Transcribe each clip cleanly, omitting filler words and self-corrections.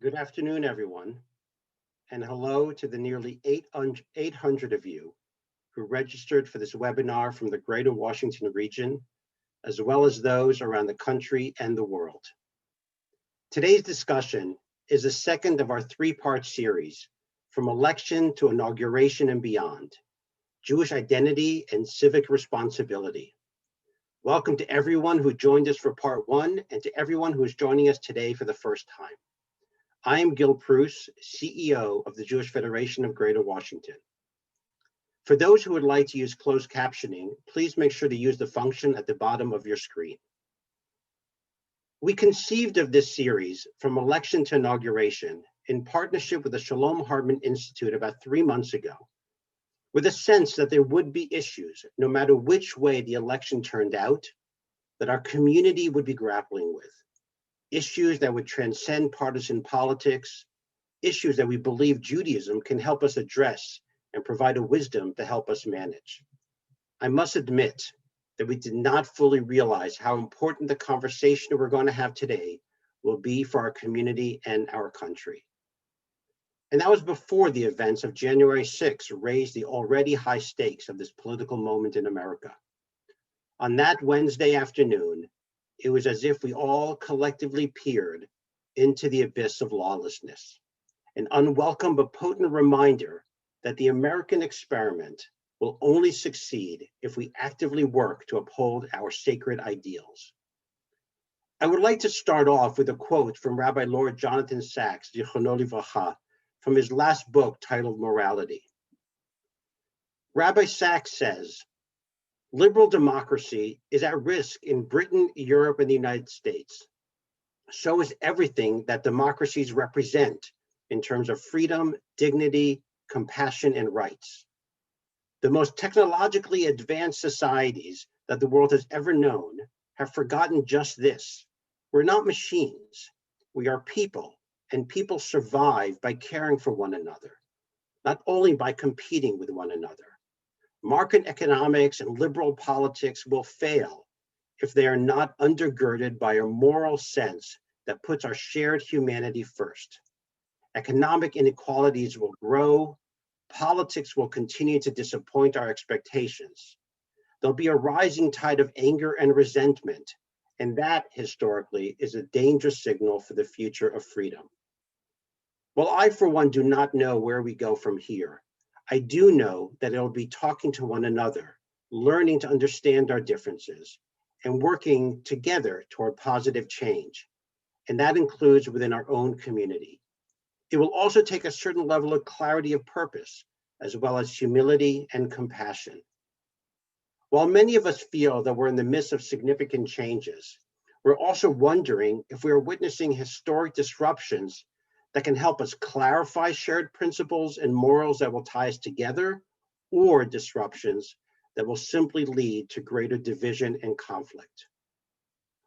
Good afternoon, everyone, and hello to the nearly 800 of you who registered for this webinar from the Greater Washington region, as well as those around the country and the world. Today's discussion is the second of our three-part series, From Election to Inauguration and Beyond, Jewish Identity and Civic Responsibility. Welcome to everyone who joined us for part one and to everyone who is joining us today for the first time. I am Gil Preuss, CEO of the Jewish Federation of Greater Washington. For those who would like to use closed captioning, please make sure to use the function at the bottom of your screen. We conceived of this series, From Election to Inauguration, in partnership with the Shalom Hartman Institute about 3 months ago, with a sense that there would be issues, no matter which way the election turned out, that our community would be grappling with. Issues that would transcend partisan politics, issues that we believe Judaism can help us address and provide a wisdom to help us manage. I must admit that we did not fully realize how important the conversation we're going to have today will be for our community and our country. And that was before the events of January 6th raised the already high stakes of this political moment in America. On that Wednesday afternoon, it was as if we all collectively peered into the abyss of lawlessness, an unwelcome but potent reminder that the American experiment will only succeed if we actively work to uphold our sacred ideals. I would like to start off with a quote from Rabbi Lord Jonathan Sacks, Zichrono Livracha, from his last book titled Morality. Rabbi Sacks says, "Liberal democracy is at risk in Britain, Europe, and the United States. So is everything that democracies represent in terms of freedom, dignity, compassion, and rights. The most technologically advanced societies that the world has ever known have forgotten just this. We're not machines. We are people, and people survive by caring for one another, not only by competing with one another. Market economics and liberal politics will fail if they are not undergirded by a moral sense that puts our shared humanity first. Economic inequalities will grow. Politics will continue to disappoint our expectations. There'll be a rising tide of anger and resentment, and that, historically, is a dangerous signal for the future of freedom. While I, for one, do not know where we go from here, I do know that it'll be talking to one another, learning to understand our differences, and working together toward positive change. And that includes within our own community. It will also take a certain level of clarity of purpose, as well as humility and compassion. While many of us feel that we're in the midst of significant changes, we're also wondering if we are witnessing historic disruptions that can help us clarify shared principles and morals that will tie us together, or disruptions that will simply lead to greater division and conflict.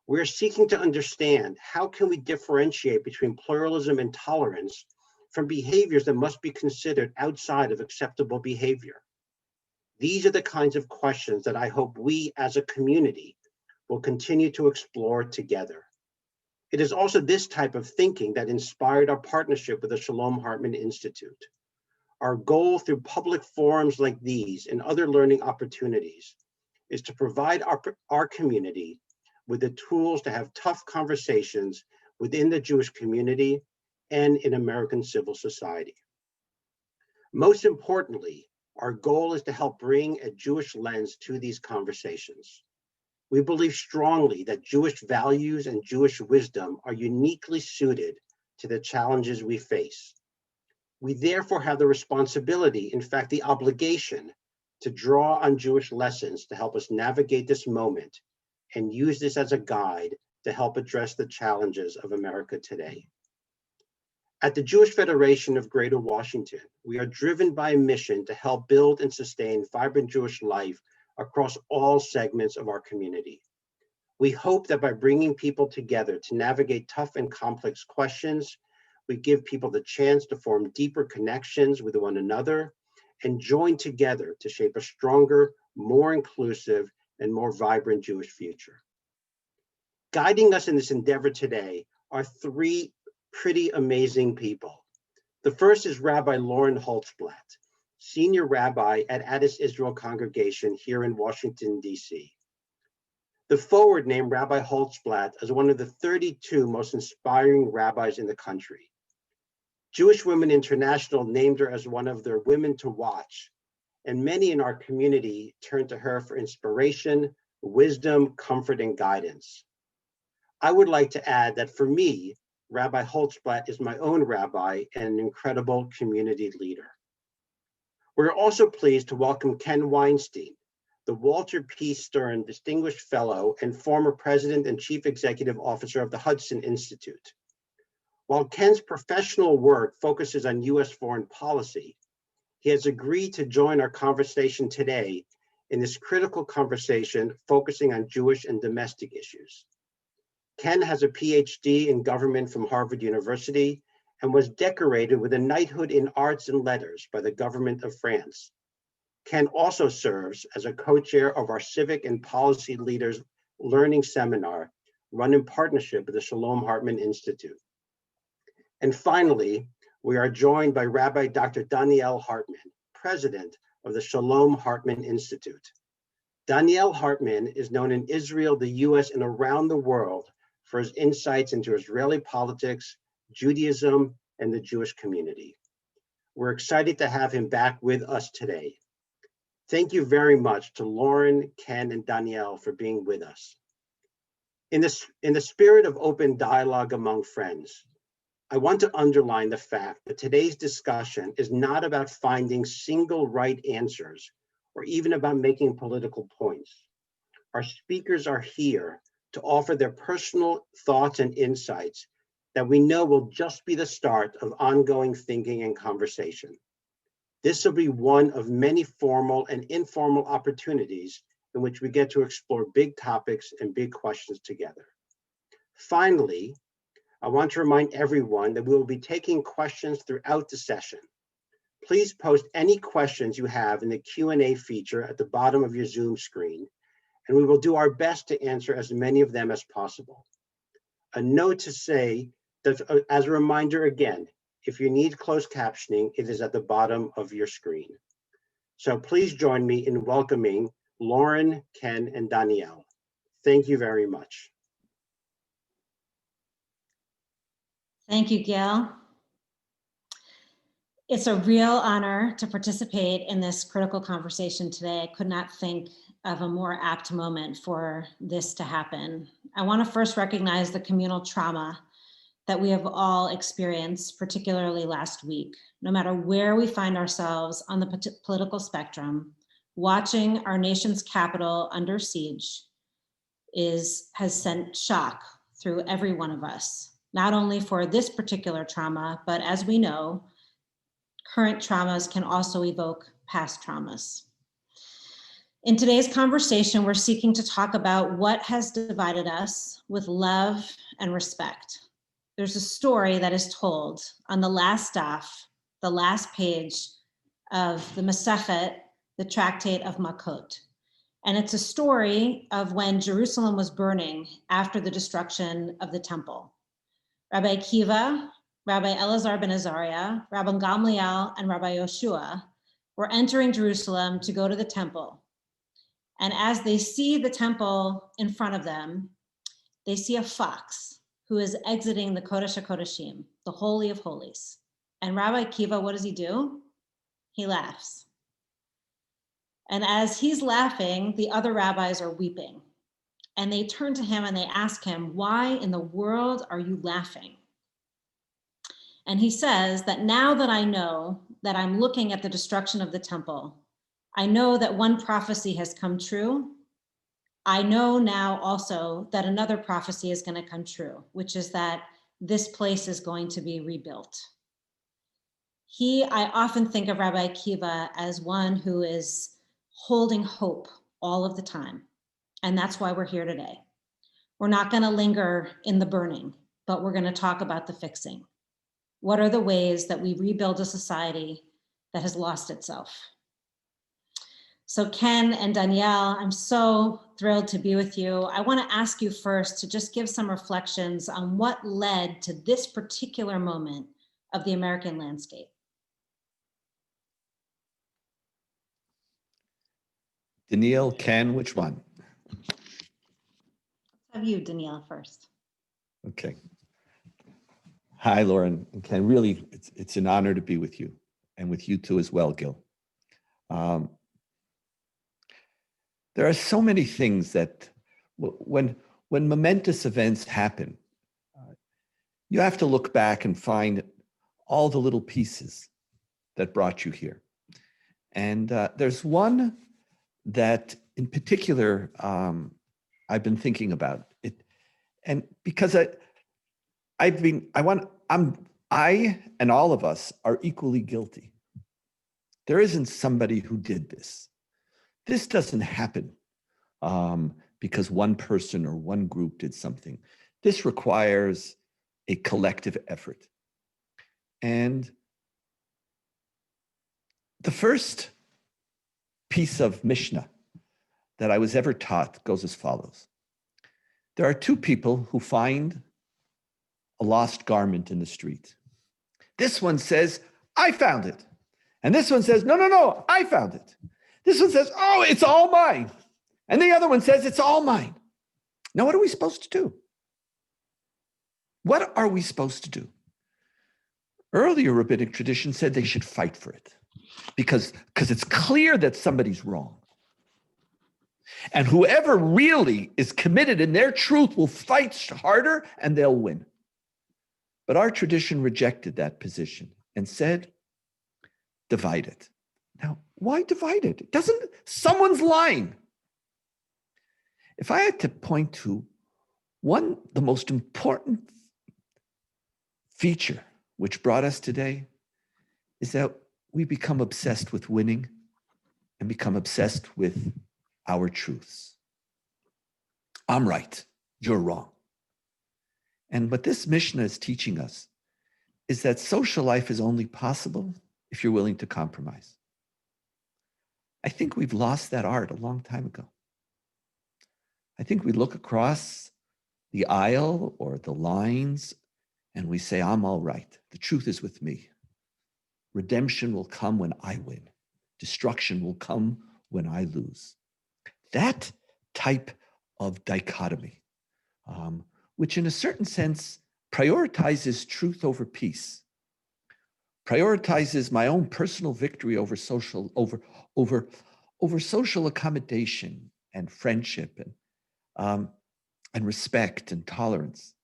We're seeking to understand how can we differentiate between pluralism and tolerance from behaviors that must be considered outside of acceptable behavior. These are the kinds of questions that I hope we as a community will continue to explore together. It is also this type of thinking that inspired our partnership with the Shalom Hartman Institute. Our goal through public forums like these and other learning opportunities is to provide our community with the tools to have tough conversations within the Jewish community and in American civil society. Most importantly, our goal is to help bring a Jewish lens to these conversations. We believe strongly that Jewish values and Jewish wisdom are uniquely suited to the challenges we face. We therefore have the responsibility, in fact, the obligation, to draw on Jewish lessons to help us navigate this moment and use this as a guide to help address the challenges of America today. At the Jewish Federation of Greater Washington, we are driven by a mission to help build and sustain vibrant Jewish life across all segments of our community. We hope that by bringing people together to navigate tough and complex questions, we give people the chance to form deeper connections with one another and join together to shape a stronger, more inclusive, and more vibrant Jewish future. Guiding us in this endeavor today are three pretty amazing people. The first is Rabbi Lauren Holtzblatt, Senior Rabbi at Addis Israel Congregation here in Washington, D.C. The Forward named Rabbi Holtzblatt as one of the 32 most inspiring rabbis in the country. Jewish Women International named her as one of their women to watch, and many in our community turn to her for inspiration, wisdom, comfort, and guidance. I would like to add that for me, Rabbi Holtzblatt is my own rabbi and an incredible community leader. We're also pleased to welcome Ken Weinstein, the Walter P. Stern Distinguished Fellow and former President and Chief Executive Officer of the Hudson Institute. While Ken's professional work focuses on U.S. foreign policy, he has agreed to join our conversation today in this critical conversation focusing on Jewish and domestic issues. Ken has a PhD in government from Harvard University and was decorated with a knighthood in arts and letters by the government of France. Ken also serves as a co-chair of our Civic and Policy Leaders Learning Seminar, run in partnership with the Shalom Hartman Institute. And finally, we are joined by Rabbi Dr. Donniel Hartman, president of the Shalom Hartman Institute. Donniel Hartman is known in Israel, the US, and around the world for his insights into Israeli politics, Judaism, and the Jewish community. We're excited to have him back with us today. Thank you very much to Lauren, Ken, and Donniel for being with us. In the spirit of open dialogue among friends, I want to underline the fact that today's discussion is not about finding single right answers or even about making political points. Our speakers are here to offer their personal thoughts and insights that we know will just be the start of ongoing thinking and conversation. This will be one of many formal and informal opportunities in which we get to explore big topics and big questions together. Finally, I want to remind everyone that we will be taking questions throughout the session. Please post any questions you have in the Q&A feature at the bottom of your Zoom screen, and we will do our best to answer as many of them as possible. A note to say that, as a reminder again, if you need closed captioning, it is at the bottom of your screen. So please join me in welcoming Lauren, Ken, and Donniel. Thank you very much. Thank you, Gail. It's a real honor to participate in this critical conversation today. I could not think of a more apt moment for this to happen. I want to first recognize the communal trauma that we have all experienced, particularly last week. No matter where we find ourselves on the political spectrum, watching our nation's capital under siege has sent shock through every one of us. Not only for this particular trauma, but as we know, current traumas can also evoke past traumas. In today's conversation, we're seeking to talk about what has divided us with love and respect. There's a story that is told on the last daf, the last page of the Masechet, the Tractate of Makot. And it's a story of when Jerusalem was burning after the destruction of the temple. Rabbi Akiva, Rabbi Elazar ben Azariah, Rabbi Gamliel, and Rabbi Yoshua were entering Jerusalem to go to the temple. And as they see the temple in front of them, they see a fox who is exiting the Kodesh HaKodeshim, the Holy of Holies. And Rabbi Akiva, what does he do? He laughs. And as he's laughing, the other rabbis are weeping. And they turn to him and they ask him, why in the world are you laughing? And he says that now that I know that I'm looking at the destruction of the temple, I know that one prophecy has come true. I know now also that another prophecy is going to come true, which is that this place is going to be rebuilt. I often think of Rabbi Akiva as one who is holding hope all of the time. And that's why we're here today. We're not going to linger in the burning, but we're going to talk about the fixing. What are the ways that we rebuild a society that has lost itself? So Ken and Donniel, I'm so thrilled to be with you. I want to ask you first to just give some reflections on what led to this particular moment of the American landscape. Donniel, Ken, which one? Let's have you, Donniel, first. Okay. Hi, Lauren and Ken. Really, it's an honor to be with you, and with you too as well, Gil. There are so many things that when momentous events happen, you have to look back and find all the little pieces that brought you here. And there's one that in particular I've been thinking about it, and because I and all of us are equally guilty. There isn't somebody who did this. This doesn't happen because one person or one group did something. This requires a collective effort. And the first piece of Mishnah that I was ever taught goes as follows. There are two people who find a lost garment in the street. This one says, I found it. And this one says, no, I found it. This one says, oh, it's all mine. And the other one says, it's all mine. Now, what are we supposed to do? What are we supposed to do? Earlier rabbinic tradition said they should fight for it because it's clear that somebody's wrong. And whoever really is committed in their truth will fight harder and they'll win. But our tradition rejected that position and said, divide it. Now, why divide it? Someone's lying. If I had to point to the most important feature which brought us today is that we become obsessed with winning and become obsessed with our truths. I'm right, you're wrong. And what this Mishnah is teaching us is that social life is only possible if you're willing to compromise. I think we've lost that art a long time ago. I think we look across the aisle or the lines and we say, I'm all right. The truth is with me. Redemption will come when I win. Destruction will come when I lose. That type of dichotomy, which in a certain sense prioritizes truth over peace, prioritizes my own personal victory over social accommodation and friendship and respect and tolerance.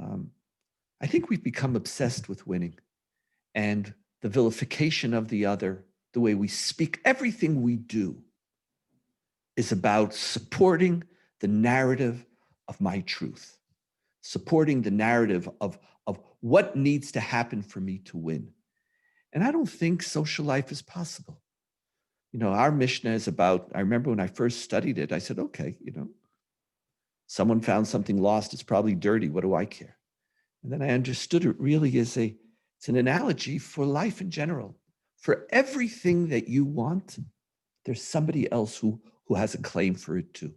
I think we've become obsessed with winning and the vilification of the other, the way we speak, everything we do is about supporting the narrative of my truth, supporting the narrative of what needs to happen for me to win. And I don't think social life is possible. You know, our Mishnah is about, I remember when I first studied it, I said, okay, someone found something lost, it's probably dirty, what do I care? And then I understood it really is it's an analogy for life in general. For everything that you want, there's somebody else who has a claim for it too.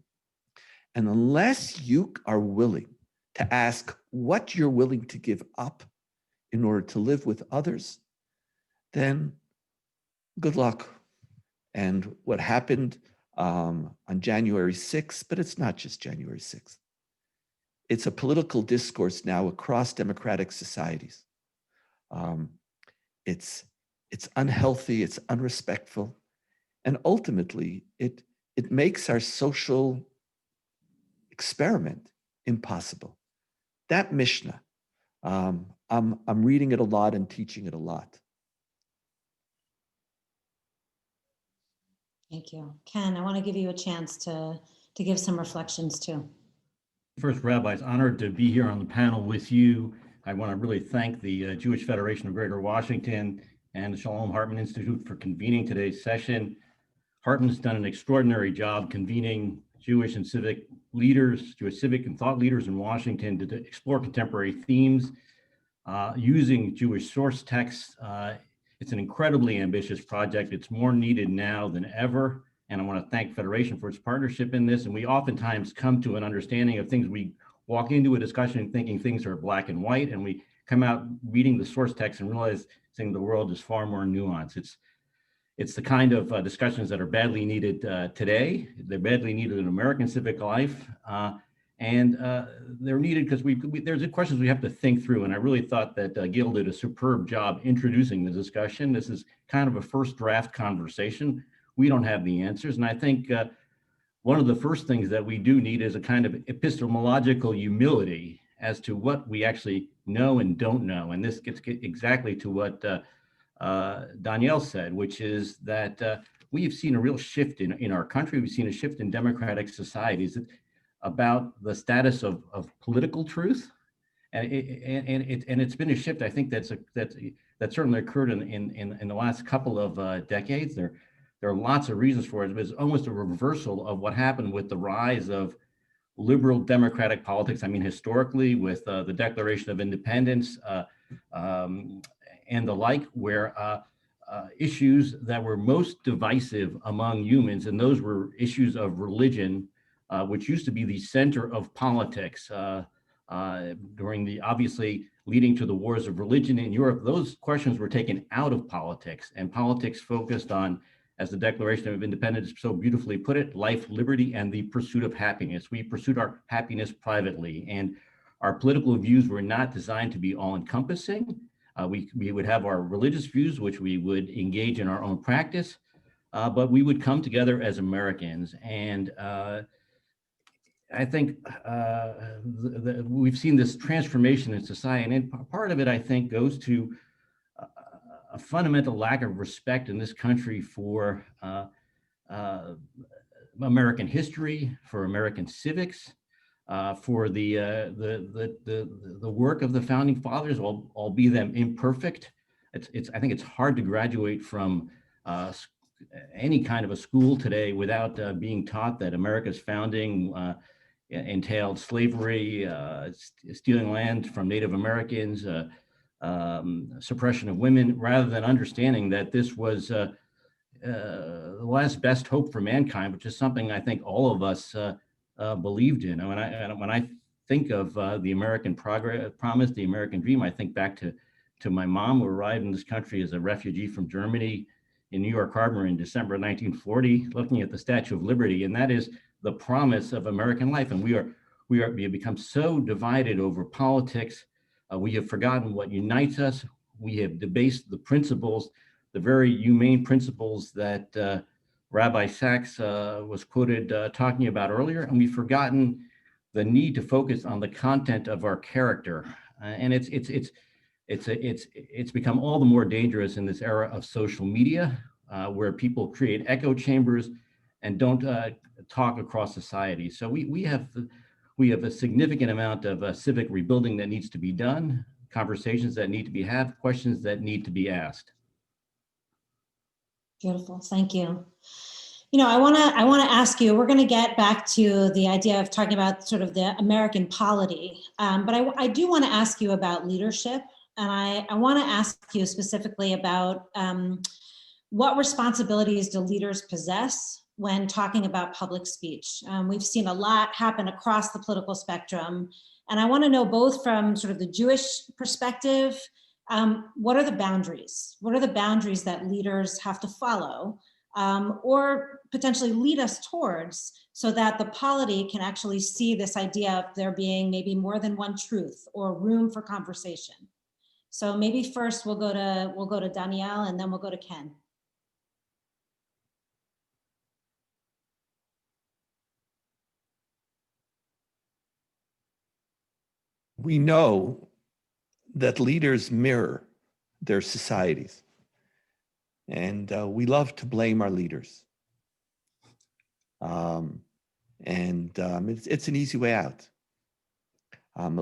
And unless you are willing to ask what you're willing to give up in order to live with others, then good luck. And what happened on January 6th, but it's not just January 6th. It's a political discourse now across democratic societies. It's unhealthy, it's unrespectful, and ultimately it makes our social experiment impossible. That Mishnah, I'm reading it a lot and teaching it a lot. Thank you. Ken, I want to give you a chance to give some reflections too. First, Rabbi, it's honored to be here on the panel with you. I want to really thank the Jewish Federation of Greater Washington and the Shalom Hartman Institute for convening today's session. Hartman's done an extraordinary job convening Jewish and civic leaders, Jewish civic and thought leaders in Washington to explore contemporary themes using Jewish source texts. It's an incredibly ambitious project. It's more needed now than ever. And I want to thank Federation for its partnership in this. And we oftentimes come to an understanding of things. We walk into a discussion thinking things are black and white, and we come out reading the source text and realizing the world is far more nuanced. It's the kind of discussions that are badly needed today. They're badly needed in American civic life. And they're needed because there's questions we have to think through. And I really thought that Gil did a superb job introducing the discussion. This is kind of a first draft conversation. We don't have the answers. And I think one of the first things that we do need is a kind of epistemological humility as to what we actually know and don't know. And this gets exactly to what Donniel said, which is that we've seen a real shift in our country. We've seen a shift in democratic societies about the status of political truth, and it's been a shift. I think that certainly occurred in the last couple of decades. There are lots of reasons for it. It's almost a reversal of what happened with the rise of liberal democratic politics. I mean, historically, with the Declaration of Independence and the like, where issues that were most divisive among humans, and those were issues of religion, which used to be the center of politics during the, obviously leading to the wars of religion in Europe. Those questions were taken out of politics, and politics focused on, as the Declaration of Independence so beautifully put it, life, liberty, and the pursuit of happiness. We pursued our happiness privately, and our political views were not designed to be all-encompassing. We would have our religious views, which we would engage in our own practice, but we would come together as Americans. And I think we've seen this transformation in society, and part of it, I think, goes to a fundamental lack of respect in this country for American history, for American civics, for the work of the founding fathers, albeit them imperfect. I think it's hard to graduate from any kind of a school today without being taught that America's founding entailed slavery, stealing land from Native Americans, suppression of women, rather than understanding that this was the last best hope for mankind, which is something I think all of us believed in. And when I think of the American promise, the American dream, I think back to my mom, who arrived in this country as a refugee from Germany in New York Harbor in December 1940, looking at the Statue of Liberty, and that is the promise of American life. And we have become so divided over politics. We have forgotten what unites us. We have debased the principles, the very humane principles that Rabbi Sachs was quoted talking about earlier, and we've forgotten the need to focus on the content of our character. And it's become all the more dangerous in this era of social media, where people create echo chambers and don't talk across society. So we have a significant amount of civic rebuilding that needs to be done, conversations that need to be had, questions that need to be asked. Beautiful, thank you. You know, I want to ask you, we're going to get back to the idea of talking about sort of the American polity, but I do want to ask you about leadership, and I want to ask you specifically about what responsibilities do leaders possess when talking about public speech. We've seen a lot happen across the political spectrum, and I want to know, both from sort of the Jewish perspective, what are the boundaries? What are the boundaries that leaders have to follow, or potentially lead us towards, so that the polity can actually see this idea of there being maybe more than one truth or room for conversation? So maybe first we'll go to Donniel, and then we'll go to Ken. We know that leaders mirror their societies, and we love to blame our leaders. It's an easy way out.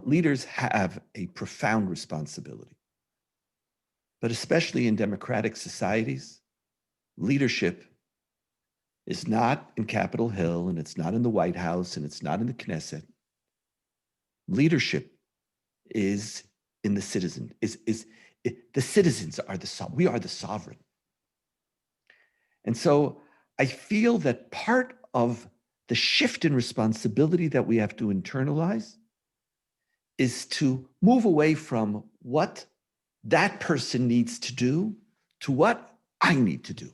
Leaders have a profound responsibility, but especially in democratic societies, leadership is not in Capitol Hill, and it's not in the White House, and it's not in the Knesset. Leadership is in the citizen. The citizens are we are the sovereign. And so I feel that part of the shift in responsibility that we have to internalize is to move away from what that person needs to do to what I need to do.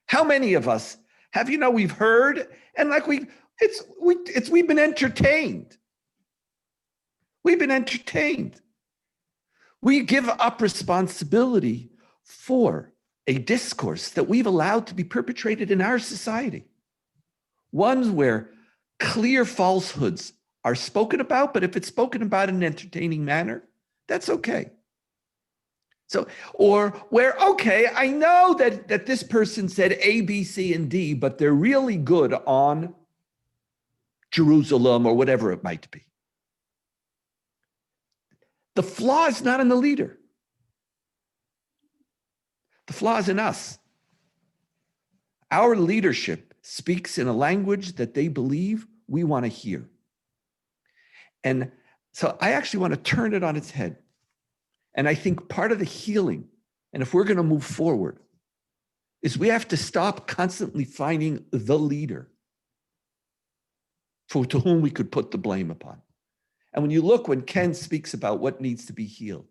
How many of us have, we've heard and like we've been entertained. We've been entertained. We give up responsibility for a discourse that we've allowed to be perpetrated in our society. Ones where clear falsehoods are spoken about, but if it's spoken about in an entertaining manner, that's okay. So, or where, okay, I know that this person said A, B, C, and D, but they're really good on Jerusalem or whatever it might be. The flaw is not in the leader. The flaw is in us. Our leadership speaks in a language that they believe we want to hear. And so I actually want to turn it on its head. And I think part of the healing, and if we're going to move forward, is we have to stop constantly finding the leader to whom we could put the blame upon. And when you look, when Ken speaks about what needs to be healed,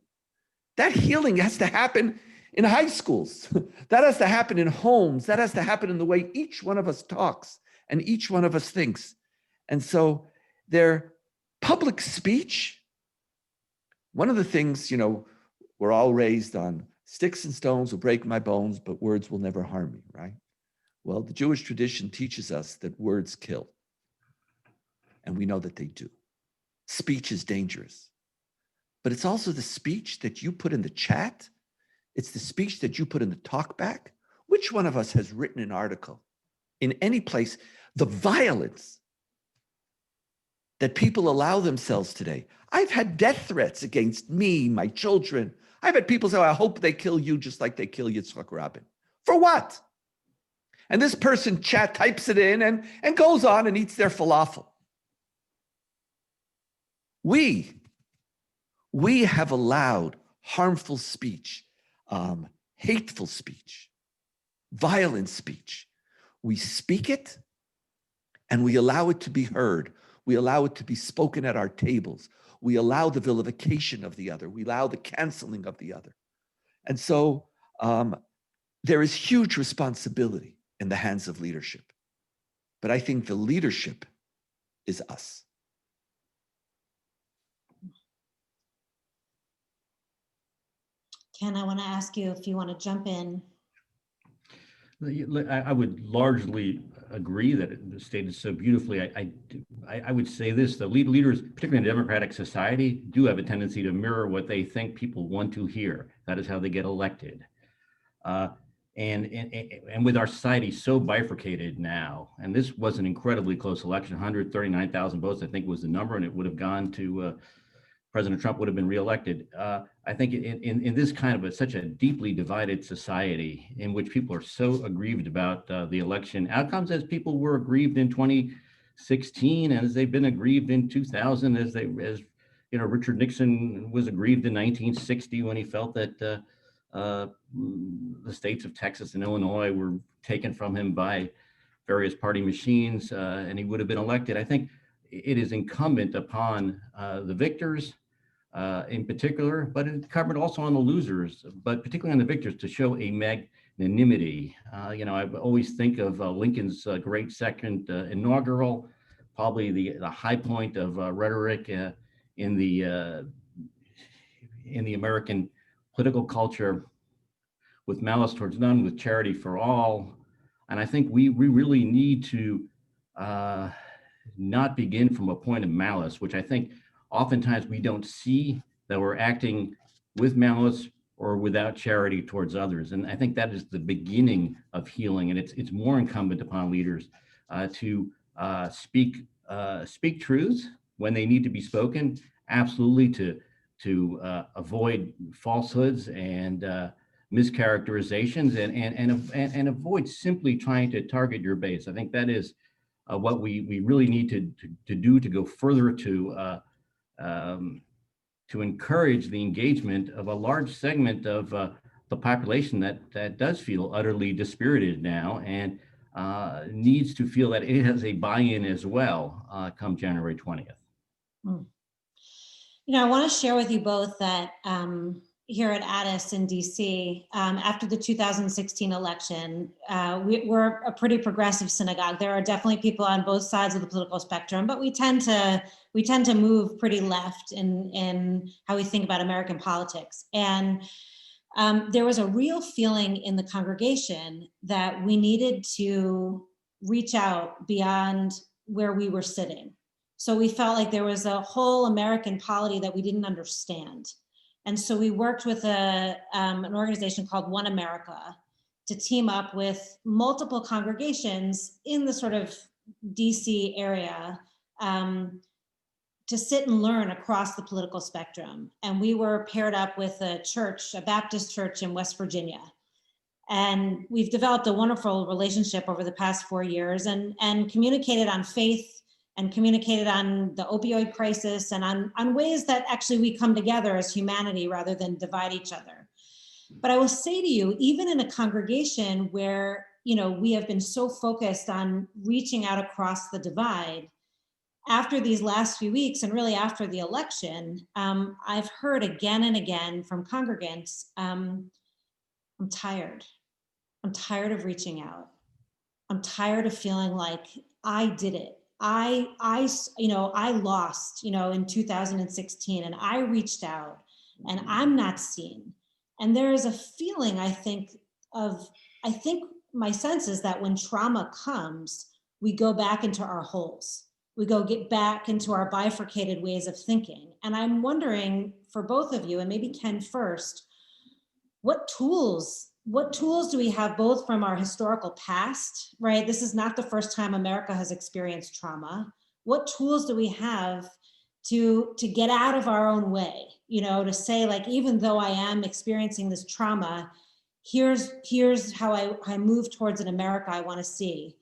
that healing has to happen in high schools. That has to happen in homes. That has to happen in the way each one of us talks and each one of us thinks. And so their public speech, one of the things, we're all raised on sticks and stones will break my bones, but words will never harm me, right? Well, the Jewish tradition teaches us that words kill. And we know that they do. Speech is dangerous. But it's also the speech that you put in the chat. It's the speech that you put in the talkback. Which one of us has written an article in any place? The violence that people allow themselves today. I've had death threats against me, my children. I've had people say, I hope they kill you just like they kill Yitzhak Rabin. For what? And this person types it in and goes on and eats their falafel. We have allowed harmful speech, hateful speech, violent speech. We speak it and we allow it to be heard. We allow it to be spoken at our tables. We allow the vilification of the other. We allow the canceling of the other. And so there is huge responsibility in the hands of leadership. But I think the leadership is us. Ken, I want to ask you if you want to jump in. I would largely agree that it was stated so beautifully. I would say this: the leaders, particularly in a democratic society, do have a tendency to mirror what they think people want to hear. That is how they get elected. And with our society so bifurcated now, and this was an incredibly close election, 139,000 votes, I think was the number, and it would have gone to President Trump would have been reelected. I think in this kind of such a deeply divided society in which people are so aggrieved about the election outcomes, as people were aggrieved in 2016, and as they've been aggrieved in 2000, as Richard Nixon was aggrieved in 1960 when he felt that the states of Texas and Illinois were taken from him by various party machines, and he would have been elected. I think it is incumbent upon the victors in particular, but incumbent also on the losers, but particularly on the victors, to show a magnanimity. I always think of Lincoln's great second inaugural, probably the high point of rhetoric in the American political culture, with malice towards none, with charity for all. And I think we really need to not begin from a point of malice, which I think oftentimes we don't see that we're acting with malice or without charity towards others. And I think that is the beginning of healing. And it's more incumbent upon leaders to speak truths when they need to be spoken, absolutely, to avoid falsehoods and mischaracterizations and avoid simply trying to target your base. I think that is what we really need to do to go further to encourage the engagement of a large segment of the population that does feel utterly dispirited now. And needs to feel that it has a buy-in as well come January 20th. I want to share with you both that here at Addis in DC, after the 2016 election, we're a pretty progressive synagogue. There are definitely people on both sides of the political spectrum, but we tend to move pretty left in how we think about American politics. And there was a real feeling in the congregation that we needed to reach out beyond where we were sitting. So we felt like there was a whole American polity that we didn't understand. And so we worked with an organization called One America to team up with multiple congregations in the sort of DC area to sit and learn across the political spectrum. And we were paired up with a church, a Baptist church in West Virginia. And we've developed a wonderful relationship over the past 4 years and communicated on faith and communicated on the opioid crisis and on ways that actually we come together as humanity rather than divide each other. But I will say to you, even in a congregation where, we have been so focused on reaching out across the divide, after these last few weeks and really after the election, I've heard again and again from congregants, I'm tired. I'm tired of reaching out. I'm tired of feeling like I did it. I lost, in 2016 and I reached out and I'm not seen. And there is a feeling, I think my sense is that when trauma comes, we go back into our holes. We get back into our bifurcated ways of thinking. And I'm wondering for both of you, and maybe Ken first, what tools do we have both from our historical past, right? This is not the first time America has experienced trauma. What tools do we have to get out of our own way, to say like, even though I am experiencing this trauma, here's how I move towards an America I want to see.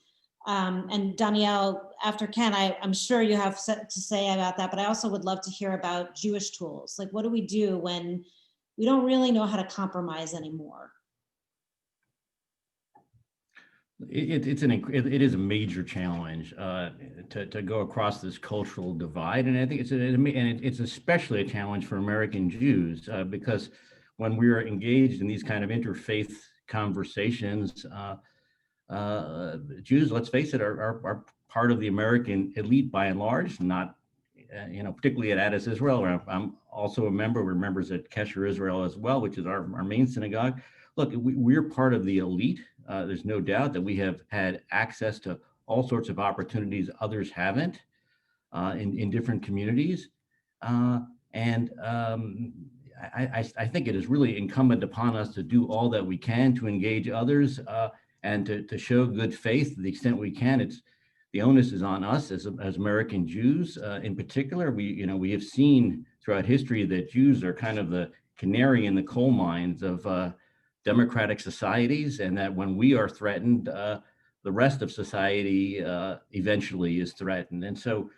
And Donniel, after Ken, I'm sure you have to say about that, but I also would love to hear about Jewish tools. Like, what do we do when we don't really know how to compromise anymore? It is a major challenge to go across this cultural divide, and I think it's especially a challenge for American Jews because when we are engaged in these kind of interfaith conversations, Jews, let's face it, are part of the American elite by and large. Not, particularly at Addis Israel. I'm also a member. We're members at Kesher Israel as well, which is our main synagogue. Look, we're part of the elite. There's no doubt that we have had access to all sorts of opportunities others haven't in different communities. I think it is really incumbent upon us to do all that we can to engage others and to show good faith to the extent we can. The onus is on us as American Jews in particular. We have seen throughout history that Jews are kind of the canary in the coal mines of democratic societies, and that when we are threatened, the rest of society eventually is threatened. And so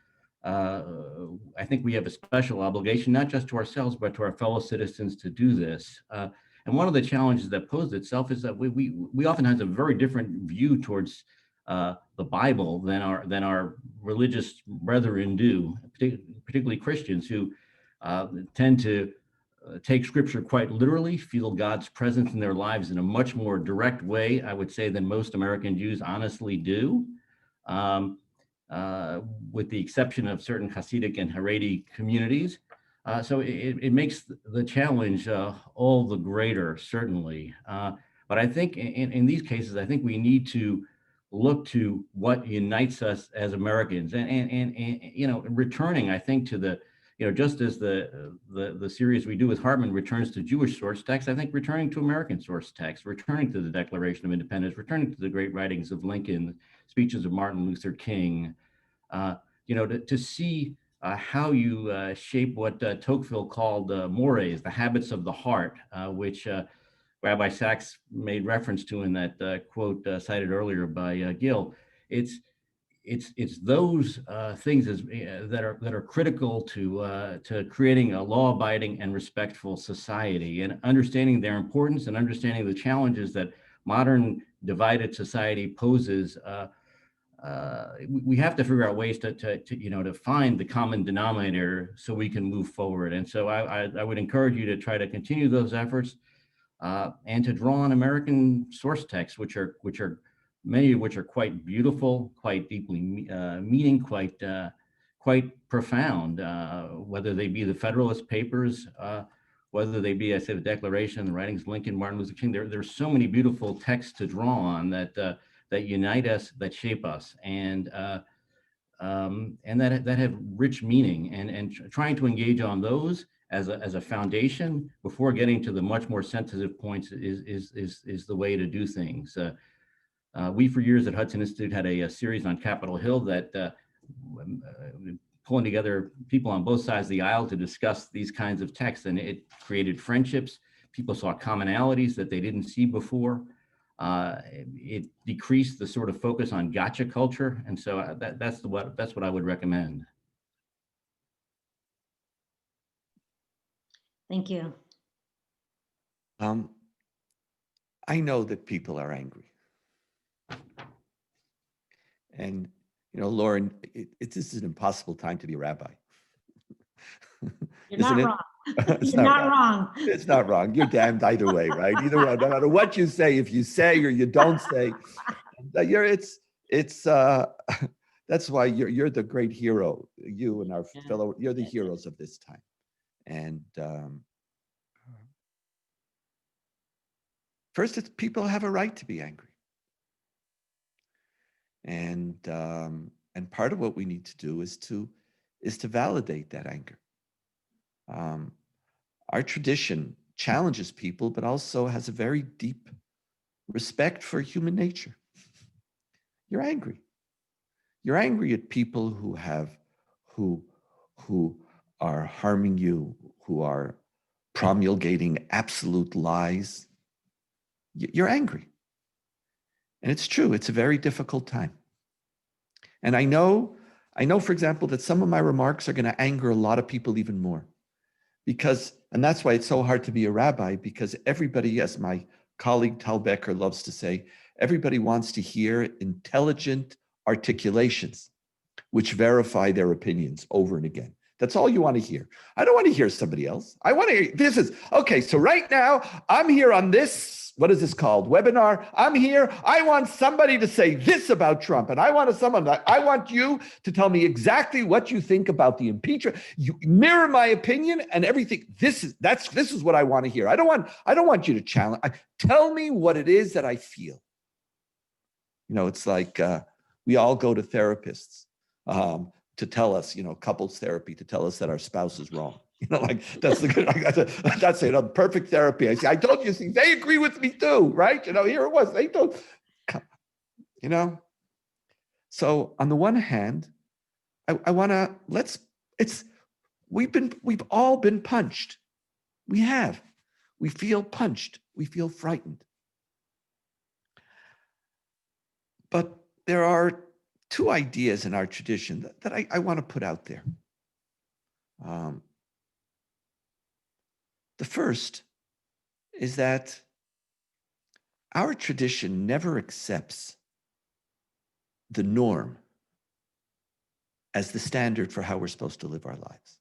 I think we have a special obligation, not just to ourselves, but to our fellow citizens to do this. And one of the challenges that posed itself is that we often have a very different view towards the Bible than our religious brethren do, particularly Christians who tend to take scripture quite literally, feel God's presence in their lives in a much more direct way, I would say, than most American Jews honestly do, with the exception of certain Hasidic and Haredi communities. So it makes the challenge all the greater, certainly. But I think in these cases, I think we need to look to what unites us as Americans, and returning, I think, to the just as the series we do with Hartman returns to Jewish source text, I think returning to American source text, returning to the Declaration of Independence, returning to the great writings of Lincoln, speeches of Martin Luther King, to see how you shape what Tocqueville called mores, the habits of the heart, which Rabbi Sachs made reference to in that quote cited earlier by Gil. It's those things that are critical to creating a law-abiding and respectful society, and understanding their importance and understanding the challenges that modern divided society poses, we have to figure out ways to find the common denominator so we can move forward. And so I would encourage you to try to continue those efforts and to draw on American source texts, which are many of which are quite beautiful, quite deeply meaning, quite profound, whether they be the Federalist Papers, whether they be, I say, the Declaration, the writings of Lincoln, Martin Luther King. There's so many beautiful texts to draw on that unite us, that shape us, and that have rich meaning. And trying to engage on those as a foundation before getting to the much more sensitive points is the way to do things. We, for years at Hudson Institute, had a series on Capitol Hill that pulling together people on both sides of the aisle to discuss these kinds of texts, and it created friendships. People saw commonalities that they didn't see before. It decreased the sort of focus on gotcha culture, and so that's what I would recommend. Thank you. I know that people are angry. And, Lauren, this is an impossible time to be a rabbi. You're not wrong. It's You're not wrong. It's not wrong. You're damned either way, right? Either way, no matter what you say, if you say or you don't say, that's why you're the great hero. You and our fellow, you're the heroes of this time. And first, people have a right to be angry. And part of what we need to do is to validate that anger. Our tradition challenges people, but also has a very deep respect for human nature. You're angry. You're angry at people who are harming you, who are promulgating absolute lies. You're angry. And it's true, it's a very difficult time. And I know, for example, that some of my remarks are going to anger a lot of people even more. And that's why it's so hard to be a rabbi, because everybody, as my colleague Tal Becker loves to say, everybody wants to hear intelligent articulations which verify their opinions over and again. That's all you want to hear. I don't want to hear somebody else. I want to hear, okay, so right now I'm here on this, what is this called? Webinar. I'm here. I want somebody to say this about Trump. And I want you to tell me exactly what you think about the impeachment. You mirror my opinion and everything. This is what I want to hear. I don't want you to challenge. Tell me what it is that I feel. It's like we all go to therapists to tell us, couples therapy, to tell us that our spouse is wrong. That's the good, that's it, perfect therapy. I say, I told you, see, they agree with me too, right? Here it was, they don't, So on the one hand, I want to, we've all been punched. We have. We feel punched. We feel frightened. But there are two ideas in our tradition that I want to put out there. The first is that our tradition never accepts the norm as the standard for how we're supposed to live our lives.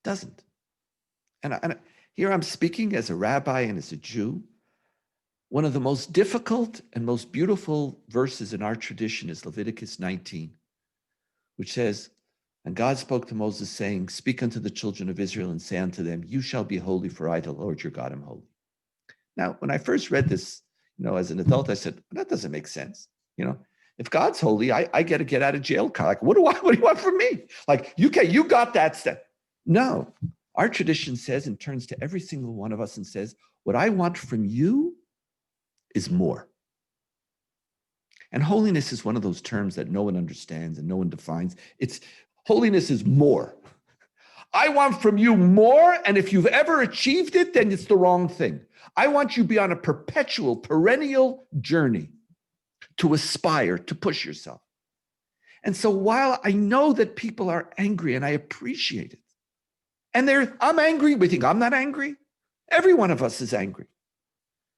Doesn't. And here I'm speaking as a rabbi and as a Jew. One of the most difficult and most beautiful verses in our tradition is Leviticus 19, which says, and God spoke to Moses, saying, speak unto the children of Israel and say unto them, you shall be holy, for I, the Lord your God, am holy. Now, when I first read this, as an adult, I said, that doesn't make sense. If God's holy, I get to get out of jail card. Like, what do you want from me? Like, you got that step. No, our tradition says and turns to every single one of us and says, what I want from you is more. And holiness is one of those terms that no one understands and no one defines. Holiness is more. I want from you more, and if you've ever achieved it, then it's the wrong thing. I want you to be on a perpetual, perennial journey to aspire, to push yourself. And so while I know that people are angry, and I appreciate it, and I'm angry, we think I'm not angry. Every one of us is angry.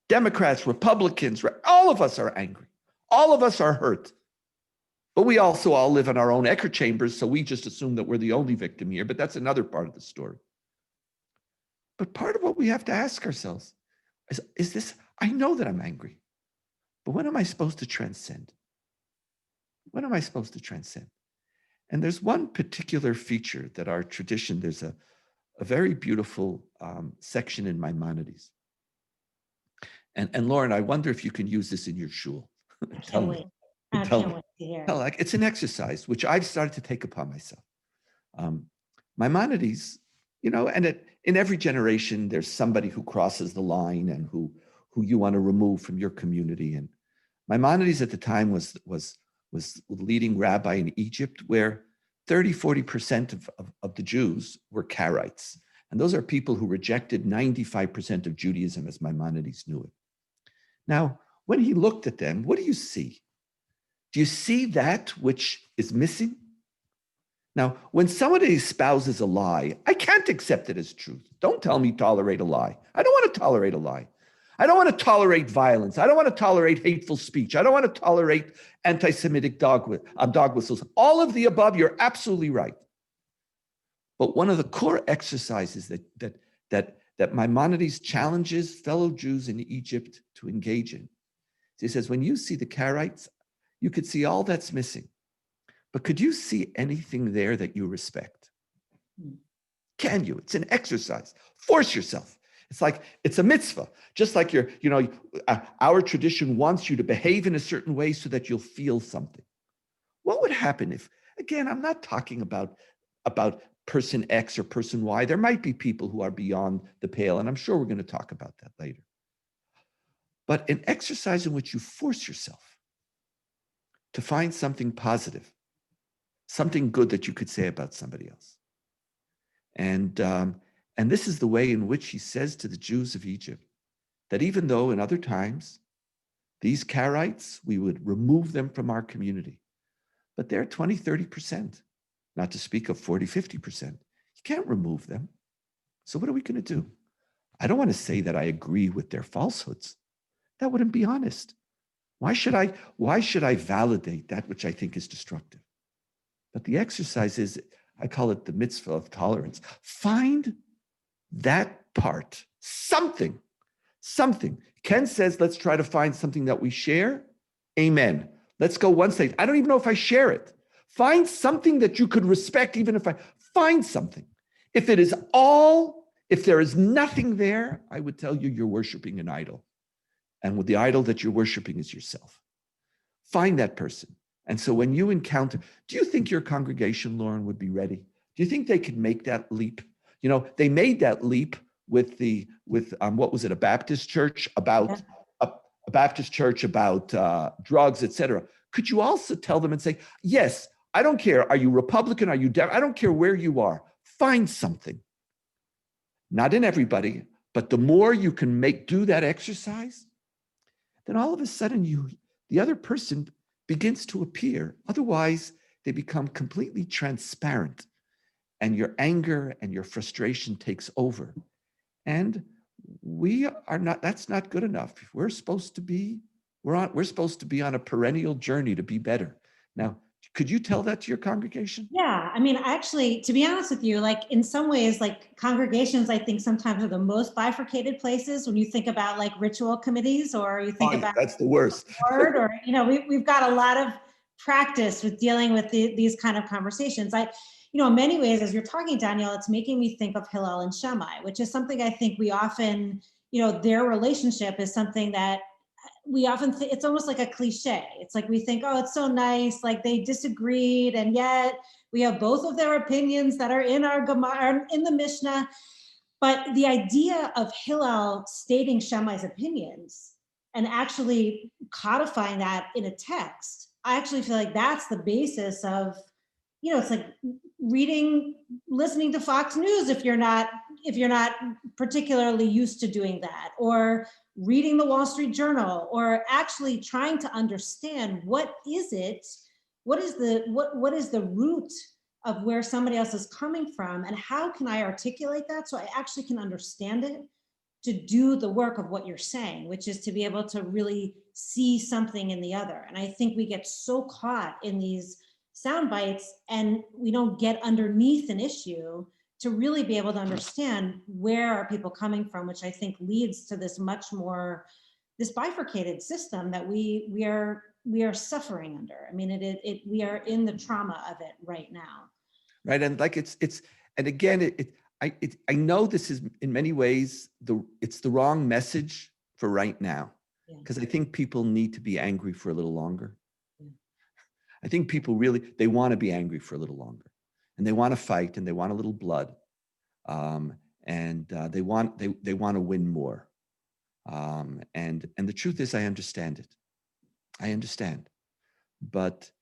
Democrats, Republicans, all of us are angry. All of us are hurt. But we also all live in our own echo chambers, so we just assume that we're the only victim here, but that's another part of the story. But part of what we have to ask ourselves is this, I know that I'm angry, but when am I supposed to transcend? When am I supposed to transcend? And there's one particular feature that our tradition, there's a very beautiful section in Maimonides. And Lauren, I wonder if you can use this in your shul. I can't wait. I can't wait to hear. Like, it's an exercise which I've started to take upon myself. Maimonides, you know, and in every generation, there's somebody who crosses the line and who you want to remove from your community. And Maimonides at the time was the leading rabbi in Egypt, where 30–40% of the Jews were Karaites. And those are people who rejected 95% of Judaism as Maimonides knew it. Now, when he looked at them, what do you see? Do you see that which is missing? Now, when somebody espouses a lie, I can't accept it as truth. Don't tell me tolerate a lie. I don't want to tolerate a lie. I don't want to tolerate violence. I don't want to tolerate hateful speech. I don't want to tolerate anti-Semitic dog whistles. All of the above, you're absolutely right. But one of the core exercises that Maimonides challenges fellow Jews in Egypt to engage in, he says, when you see the Karaites, you could see all that's missing. But could you see anything there that you respect? Can you? It's an exercise. Force yourself. It's like, it's a mitzvah. Just like our tradition wants you to behave in a certain way so that you'll feel something. What would happen if, again, I'm not talking about person X or person Y. There might be people who are beyond the pale, and I'm sure we're going to talk about that later. But an exercise in which you force yourself to find something positive, something good that you could say about somebody else. And this is the way in which he says to the Jews of Egypt, that even though in other times, these Karaites, we would remove them from our community, but they're 20–30%, not to speak of 40–50%. You can't remove them. So what are we going to do? I don't want to say that I agree with their falsehoods. That wouldn't be honest. Why should I validate that which I think is destructive? But the exercise is, I call it the mitzvah of tolerance. Find that part, something. Ken says, let's try to find something that we share. Amen. Let's go one stage. I don't even know if I share it. Find something that you could respect, even if I find something. If there is nothing there, I would tell you you're worshiping an idol. And with the idol that you're worshiping is yourself. Find that person. And so when you encounter, do you think your congregation, Lauren, would be ready? Do you think they could make that leap? You know, they made that leap with what was it, a Baptist church about drugs, etc. Could you also tell them and say, yes, I don't care. Are you Republican? Are you Democrat? I don't care where you are. Find something. Not in everybody, but the more you can do that exercise, then all of a sudden the other person begins to appear. Otherwise, they become completely transparent, and your anger and your frustration takes over. And that's not good enough. We're supposed to be on a perennial journey to be better. Now, could you tell that to your congregation? Yeah, I mean, actually, to be honest with you, like in some ways, like congregations, I think sometimes are the most bifurcated places when you think about like ritual committees, or you think about that's the worst. Board, or we've got a lot of practice with dealing with these kind of conversations. In many ways, as you're talking, Donniel, it's making me think of Hillel and Shammai, which is something I think we often, their relationship is something that we often think, it's almost like a cliche. It's like we think, oh, it's so nice, like they disagreed, and yet we have both of their opinions that are in our Gemara, in the Mishnah. But the idea of Hillel stating Shammai's opinions and actually codifying that in a text, I actually feel like that's the basis of, it's like listening to Fox News if you're not particularly used to doing that, or reading the Wall Street Journal, or actually trying to understand what is the root of where somebody else is coming from, and how can I articulate that so I actually can understand it? to do the work of what you're saying, which is to be able to really see something in the other. And I think we get so caught in these sound bites and we don't get underneath an issue to really be able to understand where are people coming from, which I think leads to this much more, this bifurcated system that we are suffering under. I mean, we are in the trauma of it right now. Right. And like and again, I know this is in many ways it's the wrong message for right now, because I think people need to be angry for a little longer. Yeah. I think people really, they want to be angry for a little longer, and they want to fight, and they want a little blood, and they want to win more. And the truth is, I understand it. I understand, but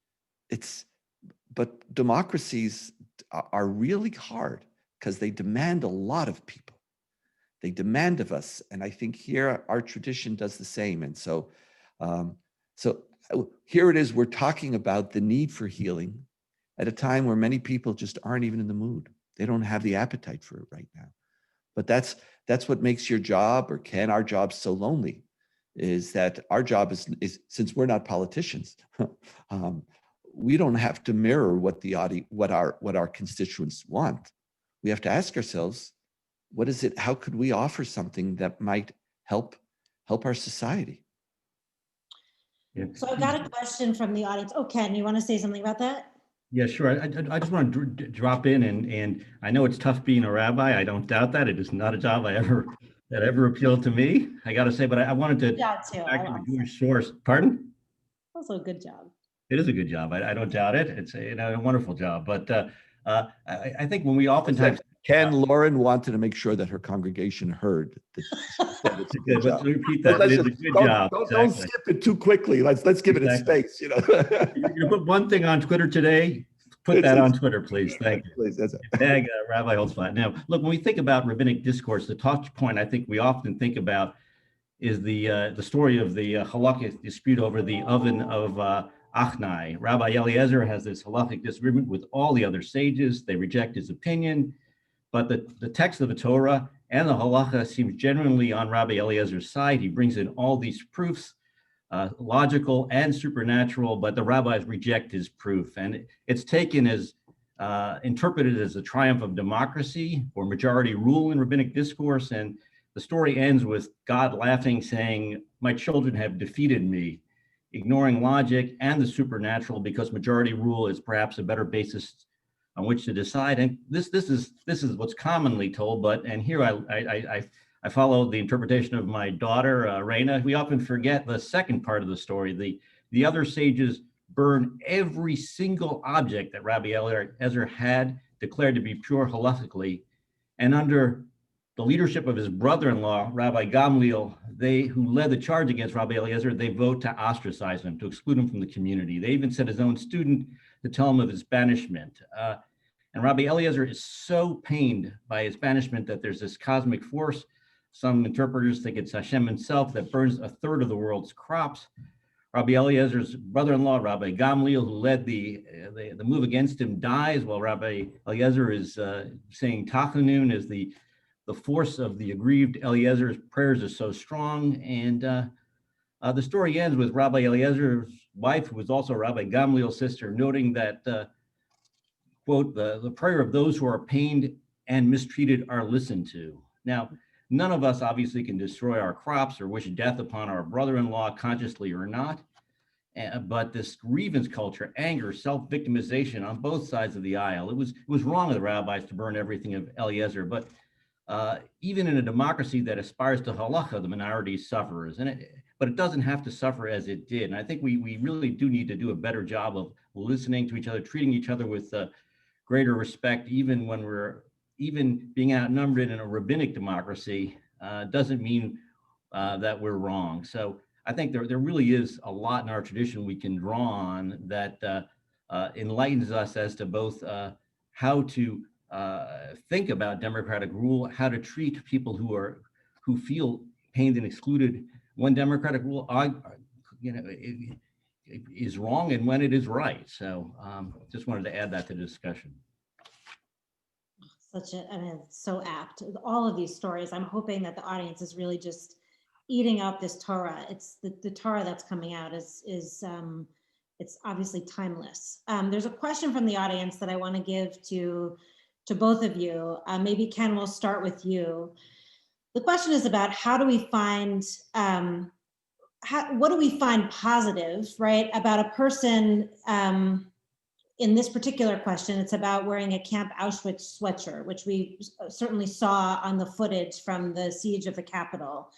democracies are really hard because they demand a lot of people. They demand of us. And I think here our tradition does the same. And so here it is, we're talking about the need for healing at a time where many people just aren't even in the mood. They don't have the appetite for it right now. But that's what makes your job, or our job, so lonely, is that our job is since we're not politicians, we don't have to mirror what our constituents want. We have to ask ourselves, what is it? How could we offer something that might help our society? Yeah. So I've got a question from the audience. Oh, Ken, you want to say something about that? Yeah, sure. I just want to drop in, and I know it's tough being a rabbi. I don't doubt that. It is not a job that ever appealed to me, I got to say, but I wanted to back to the Jewish source. Pardon? Also a good job. It is a good job. I don't doubt it. It's a wonderful job. But I think when we oftentimes Ken, Lauren wanted to make sure that her congregation heard that it's a good job. Let's repeat that. It is a good job. Don't skip it too quickly. Let's give it its space. You put one thing on Twitter today. Put that on Twitter, please. Thank you. Please, that's it. Tag Rabbi Holtzblatt. Now, look, when we think about rabbinic discourse, the touch point I think we often think about is the story of the halakhic dispute over the oven of Achnai. Rabbi Eliezer has this halakhic disagreement with all the other sages. They reject his opinion, but the text of the Torah and the halacha seems genuinely on Rabbi Eliezer's side. He brings in all these proofs, logical and supernatural, but the rabbis reject his proof. And it's taken as, interpreted as a triumph of democracy or majority rule in rabbinic discourse. And the story ends with God laughing, saying, "My children have defeated me," ignoring logic and the supernatural because majority rule is perhaps a better basis on which to decide. And this is what's commonly told, and here I follow the interpretation of my daughter, Raina. We often forget the second part of the story. The other sages burn every single object that Rabbi Eliezer had declared to be pure halakhically, and under the leadership of his brother-in-law, Rabbi Gamliel, who led the charge against Rabbi Eliezer, they vote to ostracize him, to exclude him from the community. They even sent his own student to tell him of his banishment. And Rabbi Eliezer is so pained by his banishment that there's this cosmic force. Some interpreters think it's Hashem himself that burns a third of the world's crops. Rabbi Eliezer's brother-in-law, Rabbi Gamliel, who led the move against him, dies while Rabbi Eliezer is saying Tachanun, as the force of the aggrieved Eliezer's prayers is so strong. And the story ends with Rabbi Eliezer's wife, who was also Rabbi Gamliel's sister, noting that, quote, the prayer of those who are pained and mistreated are listened to. Now, none of us obviously can destroy our crops or wish death upon our brother-in-law, consciously or not. But this grievance culture, anger, self-victimization on both sides of the aisle, it was wrong of the rabbis to burn everything of Eliezer. But even in a democracy that aspires to halacha, the minority suffers, but it doesn't have to suffer as it did. And I think we really do need to do a better job of listening to each other, treating each other with greater respect, even when even being outnumbered in a rabbinic democracy doesn't mean that we're wrong. So I think there really is a lot in our tradition we can draw on that enlightens us as to both how to think about democratic rule, how to treat people who feel pained and excluded when democratic rule, is wrong and when it is right. So just wanted to add that to the discussion. I mean, it's so apt. All of these stories, I'm hoping that the audience is really just eating up this Torah. It's the Torah that's coming out is it's obviously timeless. There's a question from the audience that I want to give to both of you. Maybe Ken, we'll start with you. The question is about how do we find, what do we find positive, right, about a person. In this particular question, it's about wearing a Camp Auschwitz sweatshirt, which we certainly saw on the footage from the siege of the Capitol.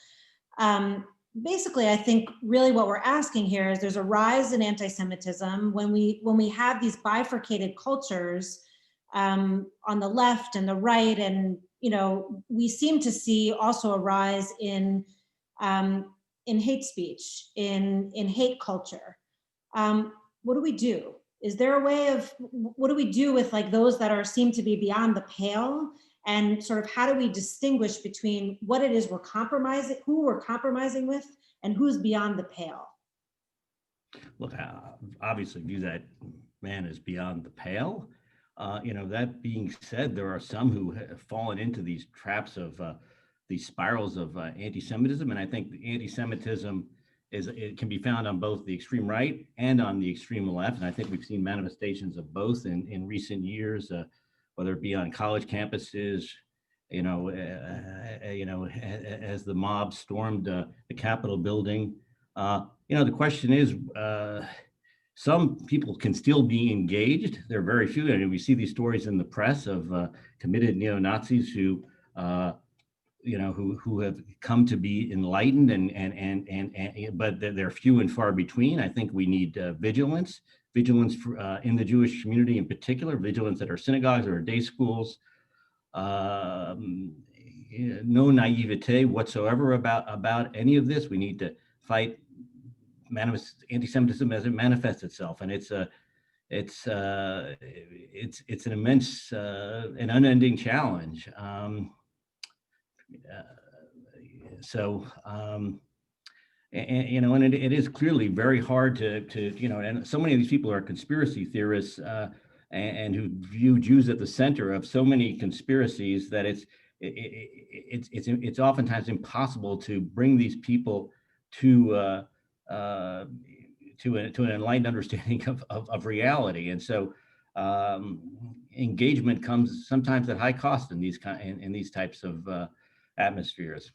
Basically, I think really what we're asking here is there's a rise in anti-Semitism when we have these bifurcated cultures on the left and the right, and we seem to see also a rise in hate speech, in hate culture. What do we do? Is there a way of, what do we do with like those that seem to be beyond the pale, and sort of how do we distinguish between what it is we're compromising, who we're compromising with, and who's beyond the pale? Look, I obviously view that man as beyond the pale. That being said, there are some who have fallen into these traps of these spirals of anti-Semitism, and I think the anti-Semitism it can be found on both the extreme right and on the extreme left. And I think we've seen manifestations of both in recent years, whether it be on college campuses, as the mob stormed the Capitol building. The question is, some people can still be engaged. There are very few. I mean, we see these stories in the press of committed neo-Nazis who have come to be enlightened, but they're few and far between. I think we need vigilance for, in the Jewish community in particular, vigilance at our synagogues or our day schools. No naivete whatsoever about any of this. We need to fight anti-Semitism as it manifests itself, and it's an immense and unending challenge. And it is clearly very hard to and so many of these people are conspiracy theorists and who view Jews at the center of so many conspiracies that it's oftentimes impossible to bring these people to an enlightened understanding of reality. And so engagement comes sometimes at high cost in these types of atmospheres.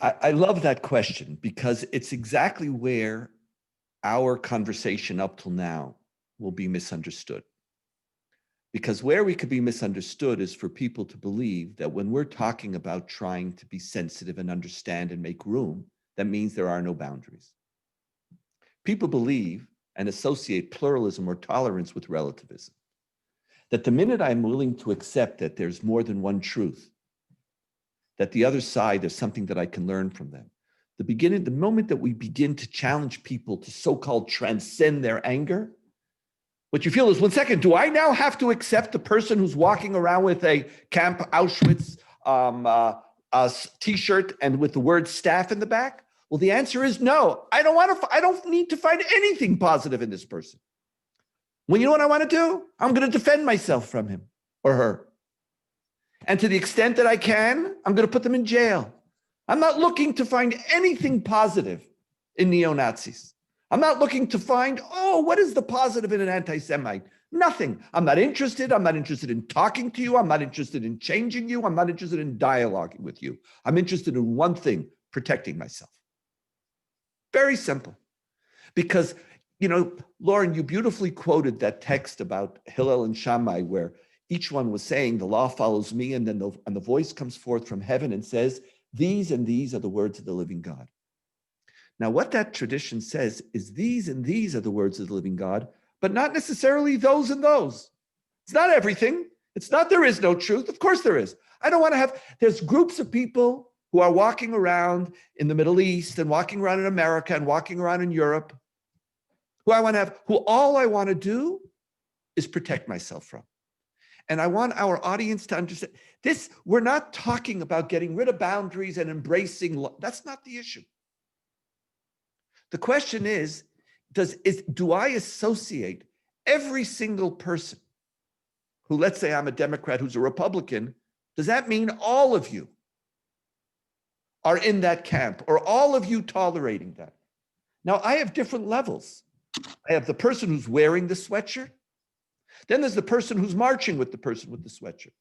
I love that question because it's exactly where our conversation up till now will be misunderstood. Because where we could be misunderstood is for people to believe that when we're talking about trying to be sensitive and understand and make room, that means there are no boundaries. People believe and associate pluralism or tolerance with relativism. That the minute I'm willing to accept that there's more than one truth, that the other side is something that I can learn from them. The moment that we begin to challenge people to so-called transcend their anger, what you feel is, 1 second, do I now have to accept the person who's walking around with a Camp Auschwitz t-shirt and with the word staff in the back? Well, the answer is no. I don't need to find anything positive in this person. Well, you know what I want to do? I'm going to defend myself from him or her. And to the extent that I can, I'm going to put them in jail. I'm not looking to find anything positive in neo-Nazis. I'm not looking to find, what is the positive in an anti-Semite? Nothing. I'm not interested. I'm not interested in talking to you. I'm not interested in changing you. I'm not interested in dialoguing with you. I'm interested in one thing, protecting myself. Very simple. Because, Lauren, you beautifully quoted that text about Hillel and Shammai, where each one was saying, the law follows me, and then the voice comes forth from heaven and says, these and these are the words of the living God. Now, what that tradition says is these and these are the words of the living God, but not necessarily those and those. It's not everything. It's not there is no truth. Of course there is. I don't want to there's groups of people who are walking around in the Middle East and walking around in America and walking around in Europe, who all I want to do is protect myself from. And I want our audience to understand this. We're not talking about getting rid of boundaries and embracing. That's not the issue. The question is, do I associate every single person who, let's say I'm a Democrat who's a Republican, does that mean all of you are in that camp or all of you tolerating that? Now, I have different levels. I have the person who's wearing the sweatshirt. Then there's the person who's marching with the person with the sweatshirt.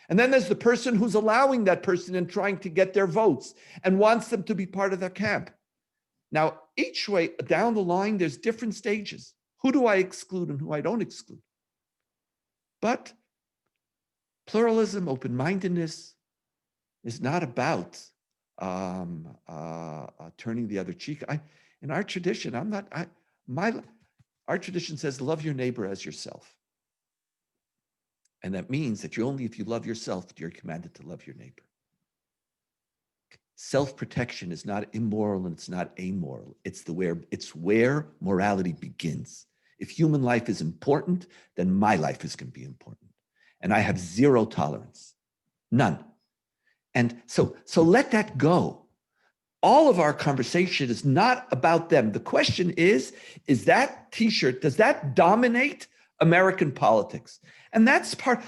And then there's the person who's allowing that person and trying to get their votes and wants them to be part of their camp. Now, each way down the line, there's different stages. Who do I exclude and who I don't exclude? But pluralism, open-mindedness is not about turning the other cheek. In our tradition, our tradition says, love your neighbor as yourself. And that means that if you love yourself, you're commanded to love your neighbor. Self-protection is not immoral and it's not amoral. It's where morality begins. If human life is important, then my life is going to be important. And I have zero tolerance, none. And so let that go. All of our conversation is not about them. The question is that t-shirt, does that dominate American politics? And that's part,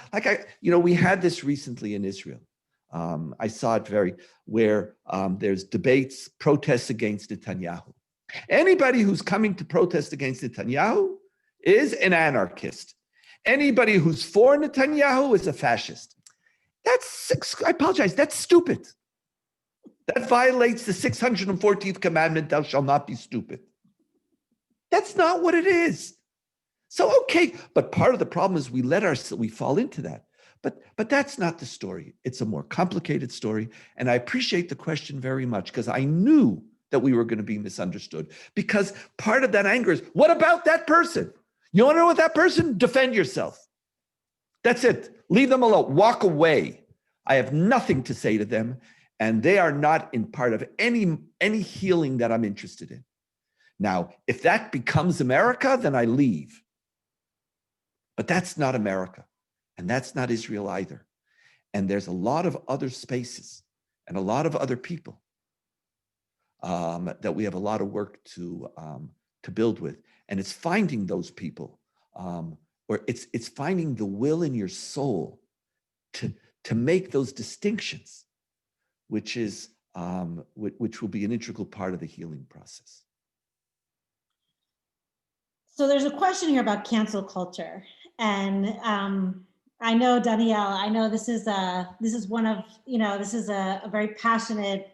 we had this recently in Israel. I saw it where there's debates, protests against Netanyahu. Anybody who's coming to protest against Netanyahu is an anarchist. Anybody who's for Netanyahu is a fascist. I apologize, that's stupid. That violates the 614th commandment, thou shalt not be stupid. That's not what it is. So, okay, but part of the problem is we fall into that. But that's not the story. It's a more complicated story. And I appreciate the question very much because I knew that we were going to be misunderstood. Because part of that anger is, what about that person? You want to know what that person? Defend yourself. That's it. Leave them alone. Walk away. I have nothing to say to them. And they are not in part of any healing that I'm interested in. Now, if that becomes America, then I leave. But that's not America. And that's not Israel either. And there's a lot of other spaces and a lot of other people that we have a lot of work to build with. And it's finding those people, or it's finding the will in your soul to make those distinctions, which will be an integral part of the healing process. So there's a question here about cancel culture, and I know, Donniel, I know this is one of, this is a very passionate.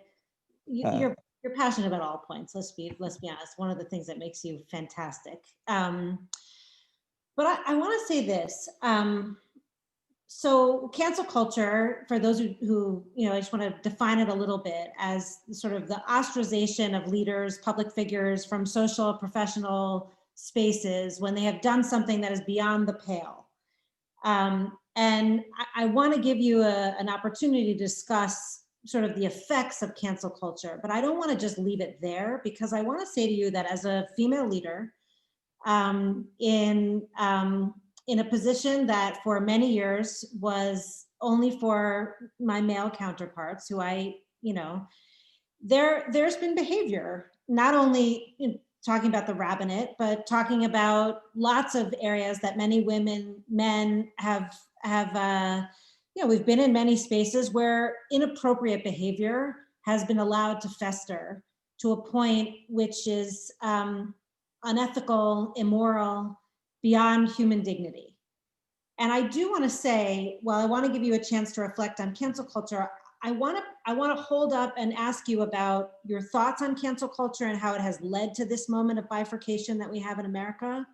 You're passionate about all points. Let's be honest. One of the things that makes you fantastic. But I want to say this. So cancel culture, for those who I just want to define it a little bit as sort of the ostracization of leaders, public figures from social, professional spaces when they have done something that is beyond the pale. And I want to give you an opportunity to discuss sort of the effects of cancel culture, but I don't want to just leave it there, because I want to say to you that as a female leader in a position that for many years was only for my male counterparts, who there's been behavior, not only talking about the rabbinate, but talking about lots of areas that many men have we've been in many spaces where inappropriate behavior has been allowed to fester to a point which is unethical, immoral, beyond human dignity. And I do want to say, while I want to give you a chance to reflect on cancel culture, I want to hold up and ask you about your thoughts on cancel culture and how it has led to this moment of bifurcation that we have in America.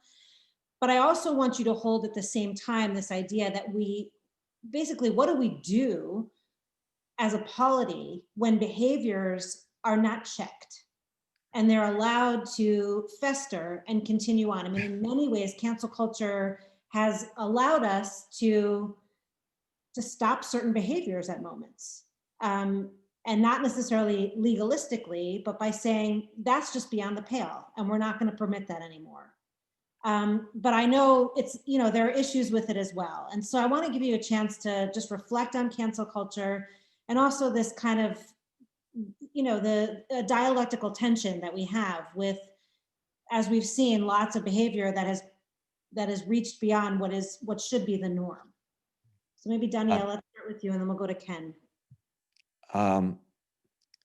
But I also want you to hold at the same time this idea that what do we do as a polity when behaviors are not checked and they're allowed to fester and continue on? I mean, in many ways, cancel culture has allowed us to stop certain behaviors at moments. And not necessarily legalistically, but by saying that's just beyond the pale and we're not going to permit that anymore. But I know there are issues with it as well. And so I want to give you a chance to just reflect on cancel culture and also this kind of, the dialectical tension that we have with, as we've seen, lots of behavior that has reached beyond what should be the norm. So maybe Donniel, let's start with you and then we'll go to Ken.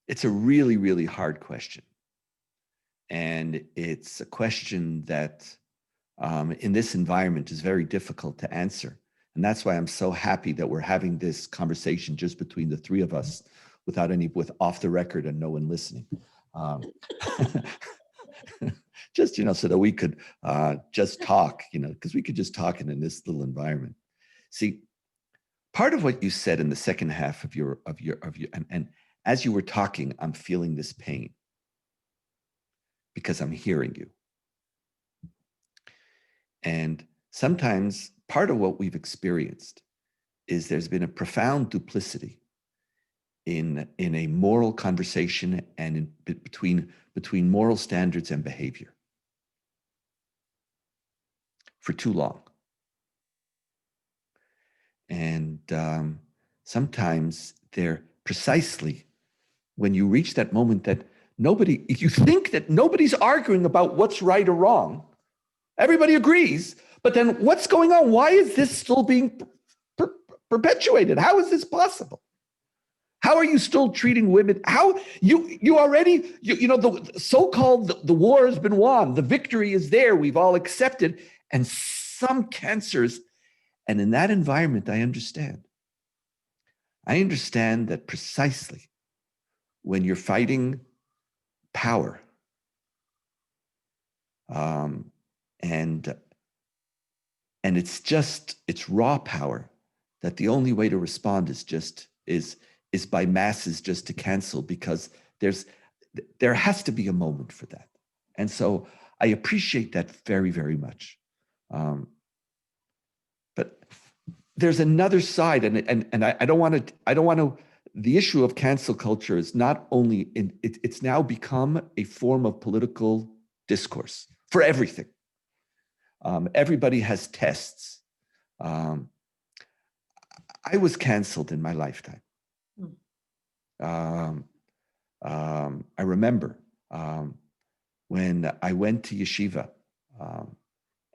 It's a really, really hard question. And it's a question that in this environment is very difficult to answer. And that's why I'm so happy that we're having this conversation just between the three of us with off the record and no one listening. Just, so that we could just talk, because we could just talk in this little environment. See, part of what you said in the second half of your, and as you were talking, I'm feeling this pain because I'm hearing you. And sometimes part of what we've experienced is there's been a profound duplicity in a moral conversation and between moral standards and behavior for too long. And sometimes they're precisely when you reach that moment that you think that nobody's arguing about what's right or wrong. Everybody agrees, but then what's going on? Why is this still being perpetuated? How is this possible? How are you still treating women? How you already, the so-called the war has been won. The victory is there. We've all accepted. And some cancers, and in that environment, I understand. I understand that precisely when you're fighting power, and it's raw power, that the only way to respond is by masses just to cancel, because there has to be a moment for that. And so I appreciate that very, very much. But there's another side, and I don't want to. The issue of cancel culture is not only it's now become a form of political discourse for everything. Everybody has tests. I was canceled in my lifetime. I remember when I went to yeshiva,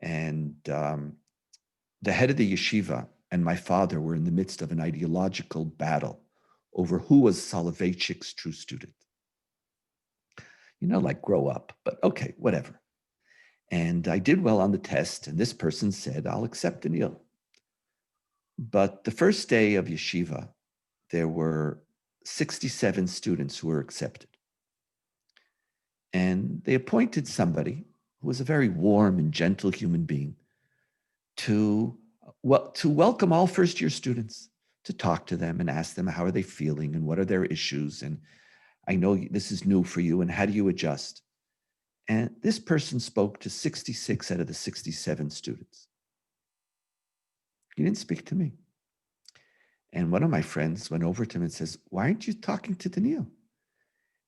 and the head of the yeshiva and my father were in the midst of an ideological battle over who was Soloveitchik's true student. Like grow up, but okay, whatever. And I did well on the test, and this person said, I'll accept Donniel. But the first day of yeshiva, there were 67 students who were accepted. And they appointed somebody who was a very warm and gentle human being to welcome all first-year students, to talk to them and ask them how are they feeling and what are their issues. And I know this is new for you, and how do you adjust? And this person spoke to 66 out of the 67 students. He didn't speak to me. And one of my friends went over to him and says, why aren't you talking to Donniel?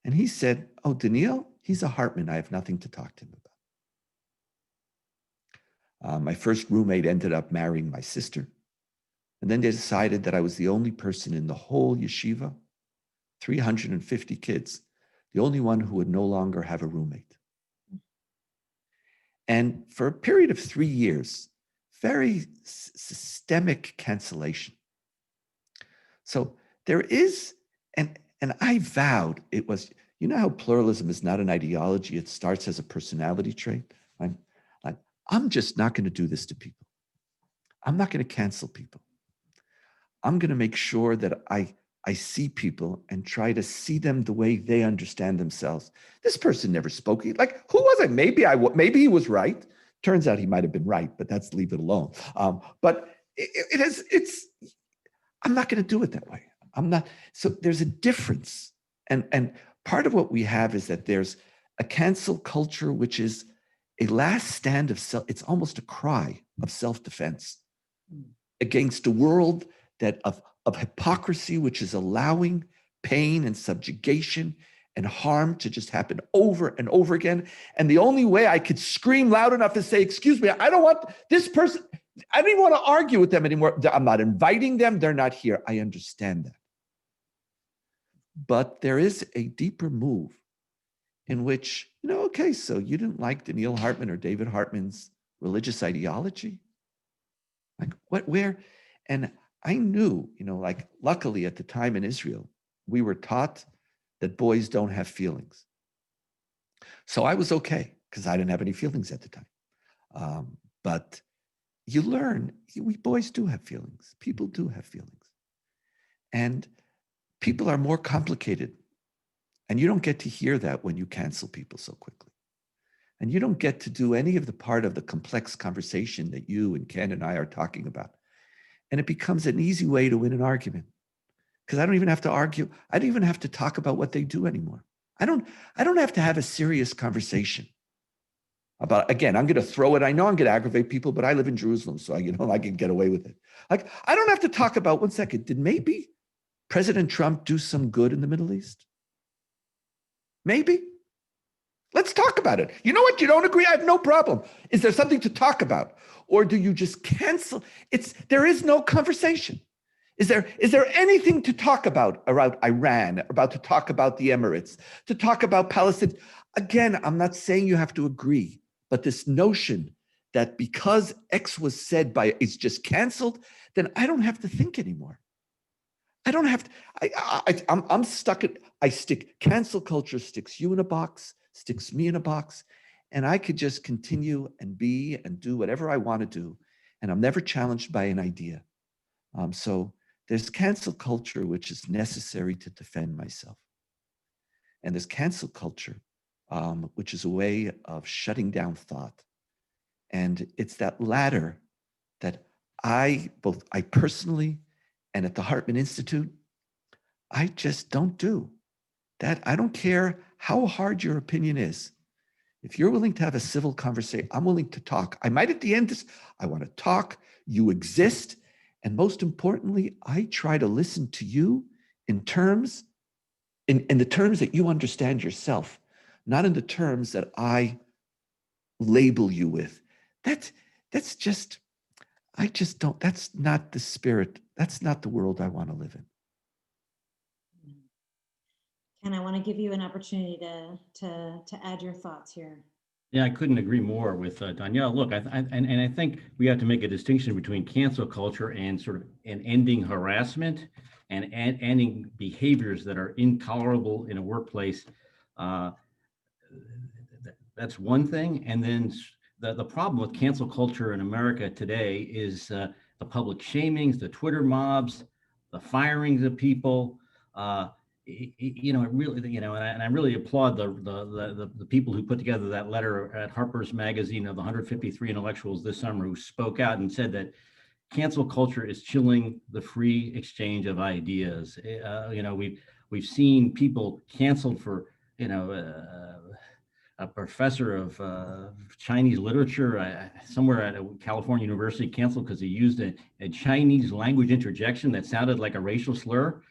And he said, oh, Donniel, he's a Hartman. I have nothing to talk to him about. My first roommate ended up marrying my sister. And then they decided that I was the only person in the whole yeshiva, 350 kids, the only one who would no longer have a roommate. And for a period of 3 years, very systemic cancellation. So there is, and I vowed it was, how pluralism is not an ideology, it starts as a personality trait. I'm just not going to do this to people. I'm not going to cancel people. I'm going to make sure that I see people and try to see them the way they understand themselves. This person never spoke. Like, who was I? Maybe he was right. Turns out he might have been right, but that's leave it alone. But I'm not going to do it that way. I'm not. So there's a difference. And part of what we have is that there's a cancel culture, which is a last stand of self. It's almost a cry of self-defense against a world of hypocrisy, which is allowing pain and subjugation and harm to just happen over and over again. And the only way I could scream loud enough is say, excuse me, I don't want this person, I don't even want to argue with them anymore. I'm not inviting them. They're not here. I understand that. But there is a deeper move in which, okay, so you didn't like Donniel Hartman or David Hartman's religious ideology? Like what, where? And I knew, like luckily at the time in Israel, we were taught that boys don't have feelings. So I was okay because I didn't have any feelings at the time. But you learn, we boys do have feelings. People do have feelings. And people are more complicated. And you don't get to hear that when you cancel people so quickly. And you don't get to do any of the part of the complex conversation that you and Ken and I are talking about. And it becomes an easy way to win an argument. Because I don't even have to argue. I don't even have to talk about what they do anymore. I don't have to have a serious conversation about, again, I'm going to throw it. I know I'm going to aggravate people, but I live in Jerusalem, so I can get away with it. Like, I don't have to talk about, one second, did maybe President Trump do some good in the Middle East? Maybe. Let's talk about it. You know what? You don't agree? I have no problem. Is there something to talk about? Or do you just cancel? There is no conversation. Is there anything to talk about Iran, to talk about the Emirates, to talk about Palestine? Again, I'm not saying you have to agree, but this notion that because X was said it's just canceled, then I don't have to think anymore. I don't have to, I'm stuck cancel culture sticks you in a box, sticks me in a box, and I could just continue and be and do whatever I want to do. And I'm never challenged by an idea. So there's cancel culture, which is necessary to defend myself. And there's cancel culture, which is a way of shutting down thought. And it's that latter that I personally and at the Hartman Institute, I just don't do. That I don't care how hard your opinion is. If you're willing to have a civil conversation, I'm willing to talk. I might at the end, I want to talk, you exist. And most importantly, I try to listen to you in the terms that you understand yourself, not in the terms that I label you with. That's not the spirit. That's not the world I want to live in. And I want to give you an opportunity to add your thoughts here. Yeah, I couldn't agree more with Donniel. Look, I think we have to make a distinction between cancel culture and ending harassment and ending behaviors that are intolerable in a workplace. That's one thing. And then the problem with cancel culture in America today is the public shamings, the Twitter mobs, the firings of people. It really, and I really applaud the people who put together that letter at Harper's Magazine of the 153 intellectuals this summer who spoke out and said that cancel culture is chilling the free exchange of ideas. We've seen people canceled for, a professor of Chinese literature somewhere at a California university canceled because he used a Chinese language interjection that sounded like a racial slur.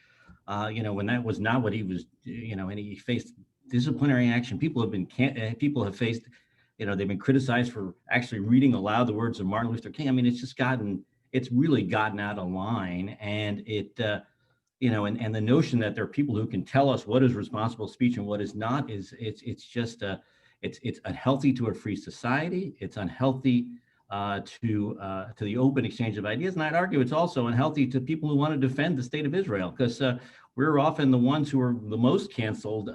When that was not what he was, and he faced disciplinary action. People have faced, they've been criticized for actually reading aloud the words of Martin Luther King. I mean, it's really gotten out of line, and it, and the notion that there are people who can tell us what is responsible speech and what is not it's unhealthy to a free society. It's unhealthy to the open exchange of ideas. And I'd argue it's also unhealthy to people who want to defend the state of Israel, because we're often the ones who are the most canceled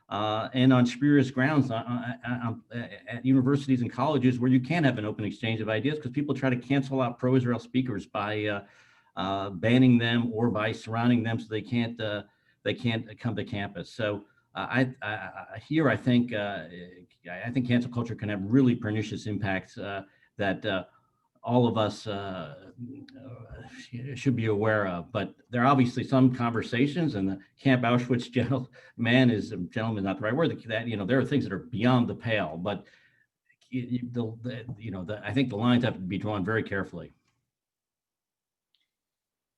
and on spurious grounds at universities and colleges where you can't have an open exchange of ideas because people try to cancel out pro-Israel speakers by banning them or by surrounding them so they can't come to campus. So I think cancel culture can have really pernicious impacts that all of us should be aware of. But there are obviously some conversations, and the Camp Auschwitz gentleman is not the right word. That there are things that are beyond the pale. But I think the lines have to be drawn very carefully.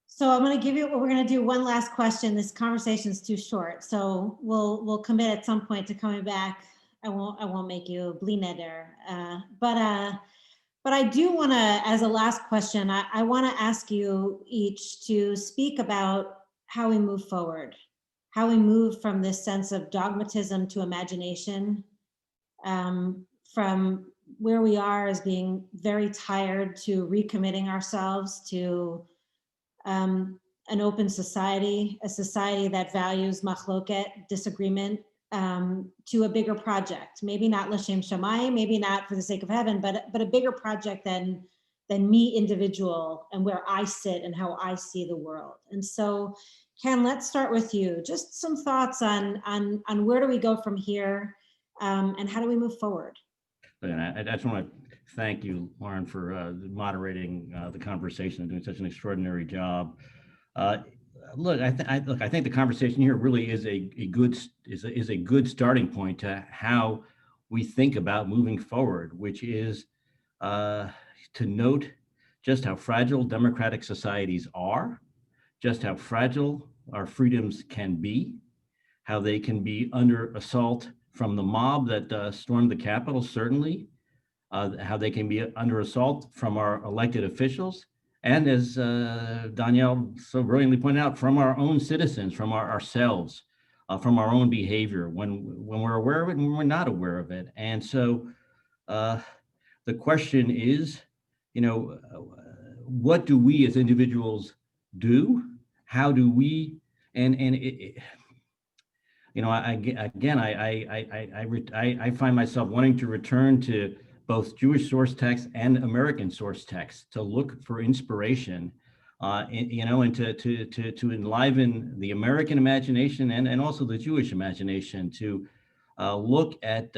So I'm going to give you, we're going to do one last question. This conversation is too short, so we'll commit at some point to coming back. I won't make you bli neder. But I do want to, as a last question, I want to ask you each to speak about how we move forward, how we move from this sense of dogmatism to imagination, from where we are as being very tired to recommitting ourselves to an open society, a society that values machloket, disagreement, to a bigger project. Maybe not l'shem shamayim, maybe not for the sake of heaven, but a bigger project than me individual and where I sit and how I see the world. And so, Ken, let's start with you. Just some thoughts on where do we go from here, and how do we move forward? And I just want to thank you, Lauren, for moderating the conversation and doing such an extraordinary job. Look, I think the conversation here really is a good starting point to how we think about moving forward, which is to note just how fragile democratic societies are, just how fragile our freedoms can be, how they can be under assault from the mob that stormed the Capitol, certainly, how they can be under assault from our elected officials, and as Donniel so brilliantly pointed out, from our own citizens, from ourselves, from our own behavior, when we're aware of it and when we're not aware of it. And so the question is, what do we as individuals do? How do we, I find myself wanting to return to both Jewish source texts and American source texts to look for inspiration, and to enliven the American imagination and also the Jewish imagination, to look at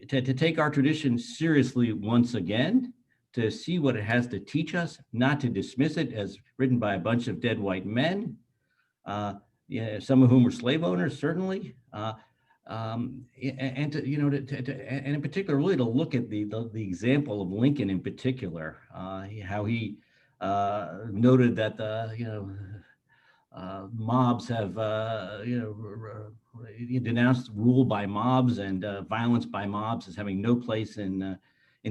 to take our tradition seriously once again, to see what it has to teach us, not to dismiss it as written by a bunch of dead white men, some of whom were slave owners, certainly, and in particular, really to look at the example of Lincoln in particular, how he noted that mobs have denounced rule by mobs and violence by mobs as having no place in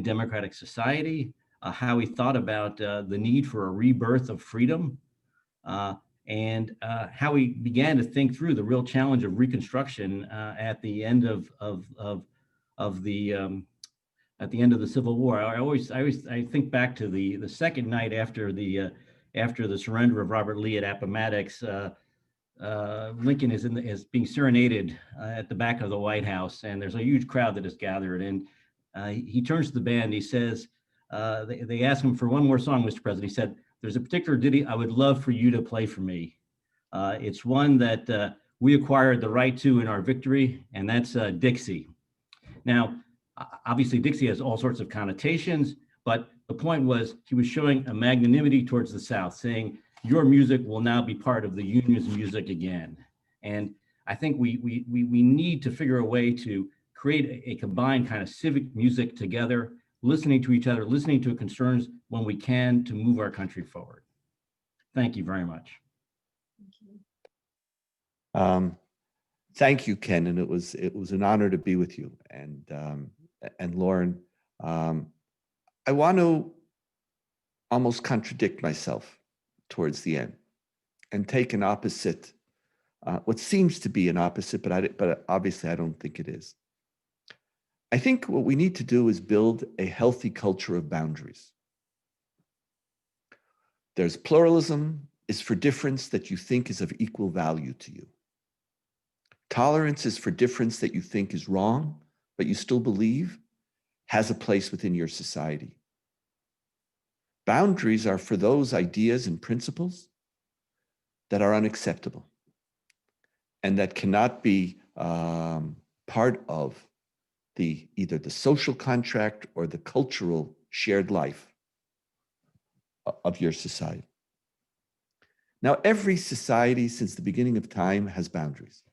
democratic society. How he thought about the need for a rebirth of freedom, and how he began to think through the real challenge of Reconstruction at the end of the Civil War. I think back to the second night after the surrender of Robert Lee at Appomattox. Lincoln is being serenaded at the back of the White House, and there's a huge crowd that is gathered. And he turns to the band. He says, they ask him for one more song, Mr. President. He said, "There's a particular ditty I would love for you to play for me. It's one that we acquired the right to in our victory, and that's Dixie." Now, obviously, Dixie has all sorts of connotations, but the point was he was showing a magnanimity towards the South, saying, your music will now be part of the Union's music again. And I think we need to figure a way to create a combined kind of civic music together, listening to each other, listening to concerns when we can, to move our country forward. Thank you very much. Thank you, Ken, and it was an honor to be with you. And Lauren, I want to almost contradict myself towards the end and take an opposite, what seems to be an opposite, but obviously I don't think it is. I think what we need to do is build a healthy culture of boundaries. There's pluralism is for difference that you think is of equal value to you. Tolerance is for difference that you think is wrong, but you still believe has a place within your society. Boundaries are for those ideas and principles that are unacceptable and that cannot be part of either the social contract or the cultural shared life of your society. Now, every society since the beginning of time has boundaries.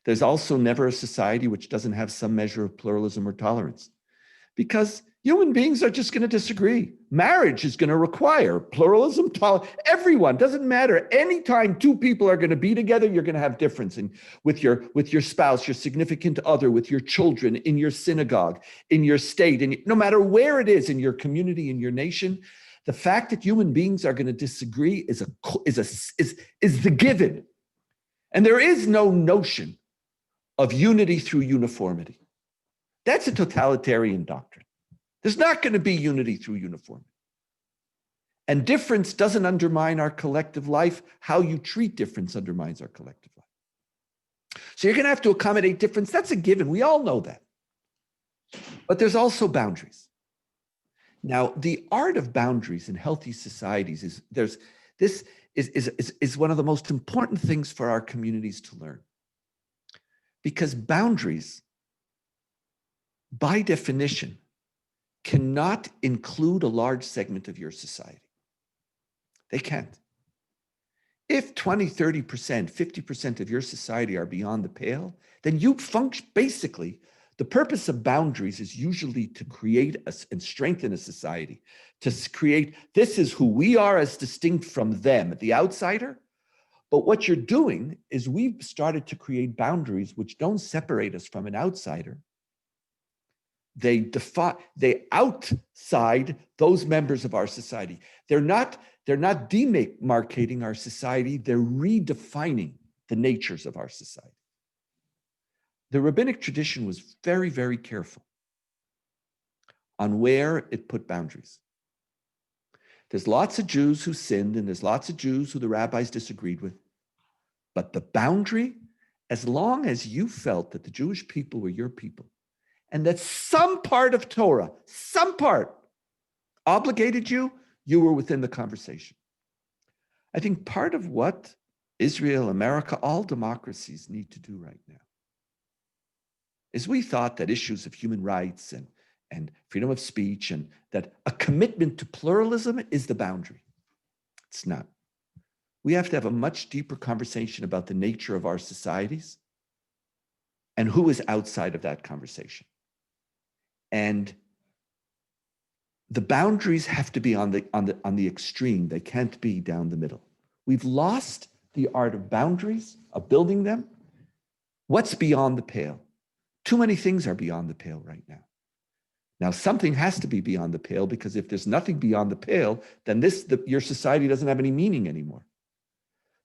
There's also never a society which doesn't have some measure of pluralism or tolerance, because human beings are just going to disagree. Marriage is going to require pluralism, tolerance. Everyone, doesn't matter. Anytime two people are going to be together, you're going to have difference with your spouse, your significant other, with your children, in your synagogue, in your state, and no matter where it is in your community, in your nation. The fact that human beings are going to disagree is the given, and there is no notion of unity through uniformity. That's a totalitarian doctrine. There's not going to be unity through uniformity. And difference doesn't undermine our collective life. How you treat difference undermines our collective life. So you're going to have to accommodate difference. That's a given. We all know that. But there's also boundaries. Now, the art of boundaries in healthy societies is one of the most important things for our communities to learn. Because boundaries, by definition, cannot include a large segment of your society. They can't. If 20, 30%, 50% of your society are beyond the pale, then you function, basically, the purpose of boundaries is usually to create and strengthen a society, to create, this is who we are as distinct from them, the outsider. But what you're doing is we've started to create boundaries which don't separate us from an outsider. They outside those members of our society. They're not demarcating our society, they're redefining the natures of our society. The rabbinic tradition was very, very careful on where it put boundaries. There's lots of Jews who sinned, and there's lots of Jews who the rabbis disagreed with. But the boundary, as long as you felt that the Jewish people were your people, and that some part of Torah, some part, obligated you, you were within the conversation. I think part of what Israel, America, all democracies need to do right now is we thought that issues of human rights and freedom of speech and that a commitment to pluralism is the boundary. It's not. We have to have a much deeper conversation about the nature of our societies and who is outside of that conversation. And the boundaries have to be on the extreme. They can't be down the middle. We've lost the art of boundaries, of building them. What's beyond the pale? Too many things are beyond the pale right now. Now, something has to be beyond the pale, because if there's nothing beyond the pale, then your society doesn't have any meaning anymore.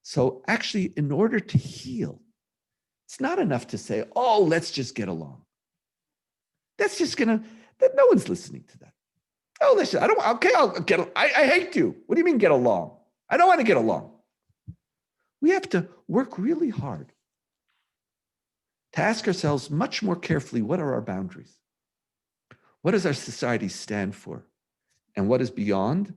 So actually, in order to heal, it's not enough to say, oh, let's just get along. That's just no one's listening to that. Oh, listen, I hate you. What do you mean get along? I don't want to get along. We have to work really hard to ask ourselves much more carefully, what are our boundaries? What does our society stand for? And what is beyond?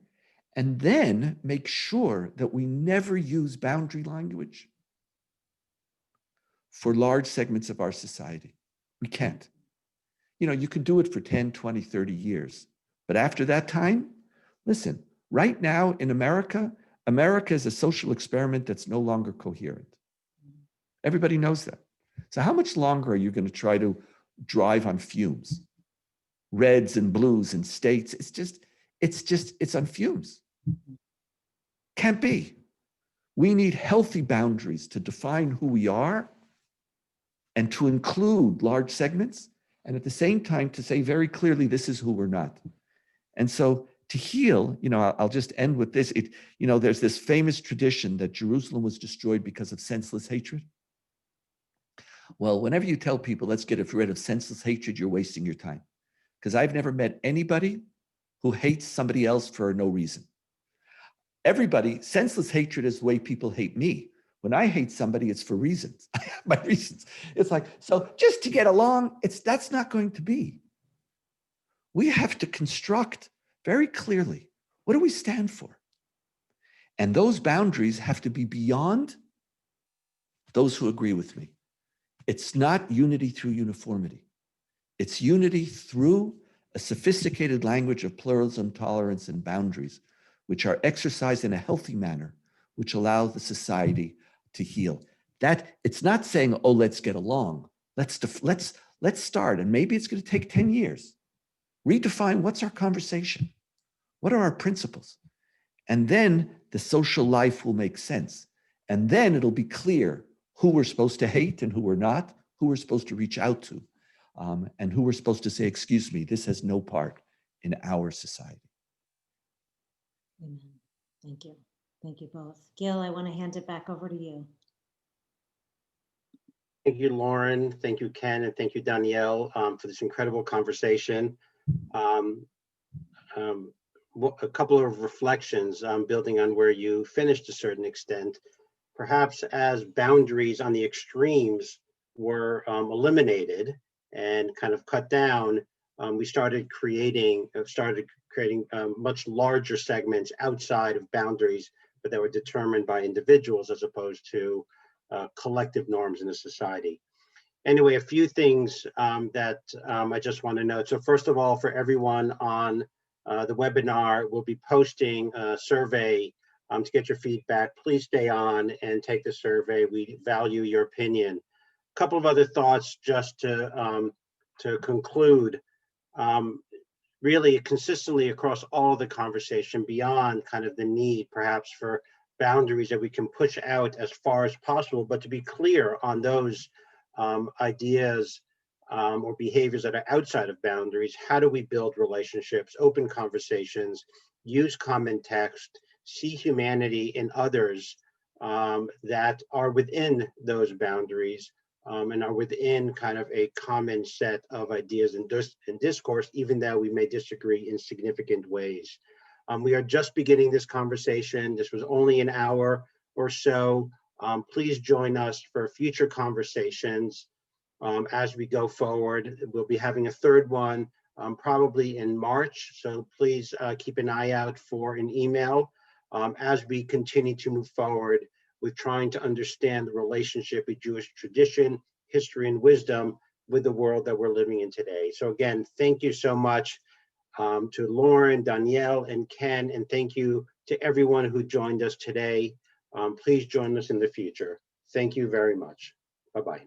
And then make sure that we never use boundary language for large segments of our society. We can't. You could do it for 10, 20, 30 years. But after that time, listen, right now in America is a social experiment that's no longer coherent. Everybody knows that. So how much longer are you going to try to drive on fumes? Reds and blues and states, it's on fumes. Can't be. We need healthy boundaries to define who we are and to include large segments, and at the same time to say very clearly, this is who we're not. And so to heal, I'll just end with this. There's this famous tradition that Jerusalem was destroyed because of senseless hatred. Well, whenever you tell people, let's get rid of senseless hatred, you're wasting your time. Because I've never met anybody who hates somebody else for no reason. Senseless hatred is the way people hate me. When I hate somebody, it's for reasons. I have my reasons. It's like, so just to get along, that's not going to be. We have to construct very clearly, what do we stand for? And those boundaries have to be beyond those who agree with me. It's not unity through uniformity. It's unity through a sophisticated language of pluralism, tolerance, and boundaries, which are exercised in a healthy manner, which allow the society to heal. That it's not saying, oh, let's get along. Let's start, and maybe it's going to take 10 years. Redefine what's our conversation? What are our principles? And then the social life will make sense. And then it'll be clear who we're supposed to hate and who we're not, who we're supposed to reach out to, and who we're supposed to say, excuse me, this has no part in our society. Amen. Thank you. Thank you both. Gil, I want to hand it back over to you. Thank you, Lauren. Thank you, Ken, and thank you, Donniel, for this incredible conversation. a couple of reflections, building on where you finished to a certain extent. Perhaps as boundaries on the extremes were eliminated and kind of cut down, we started creating much larger segments outside of boundaries, but that were determined by individuals as opposed to collective norms in the society. Anyway, a few things that I just want to note. So first of all, for everyone on the webinar, we'll be posting a survey to get your feedback. Please stay on and take the survey. We value your opinion. A couple of other thoughts just to conclude. Really consistently across all of the conversation, beyond kind of the need perhaps for boundaries that we can push out as far as possible, but to be clear on those ideas or behaviors that are outside of boundaries. How do we build relationships, open conversations, use common text, see humanity in others that are within those boundaries and are within kind of a common set of ideas and discourse, even though we may disagree in significant ways. We are just beginning this conversation. This was only an hour or so. Please join us for future conversations as we go forward. We'll be having a third one probably in March, so please keep an eye out for an email as we continue to move forward with trying to understand the relationship with Jewish tradition, history, and wisdom with the world that we're living in today. So again, thank you so much to Lauren, Donniel, and Ken, and thank you to everyone who joined us today. Please join us in the future. Thank you very much. Bye-bye.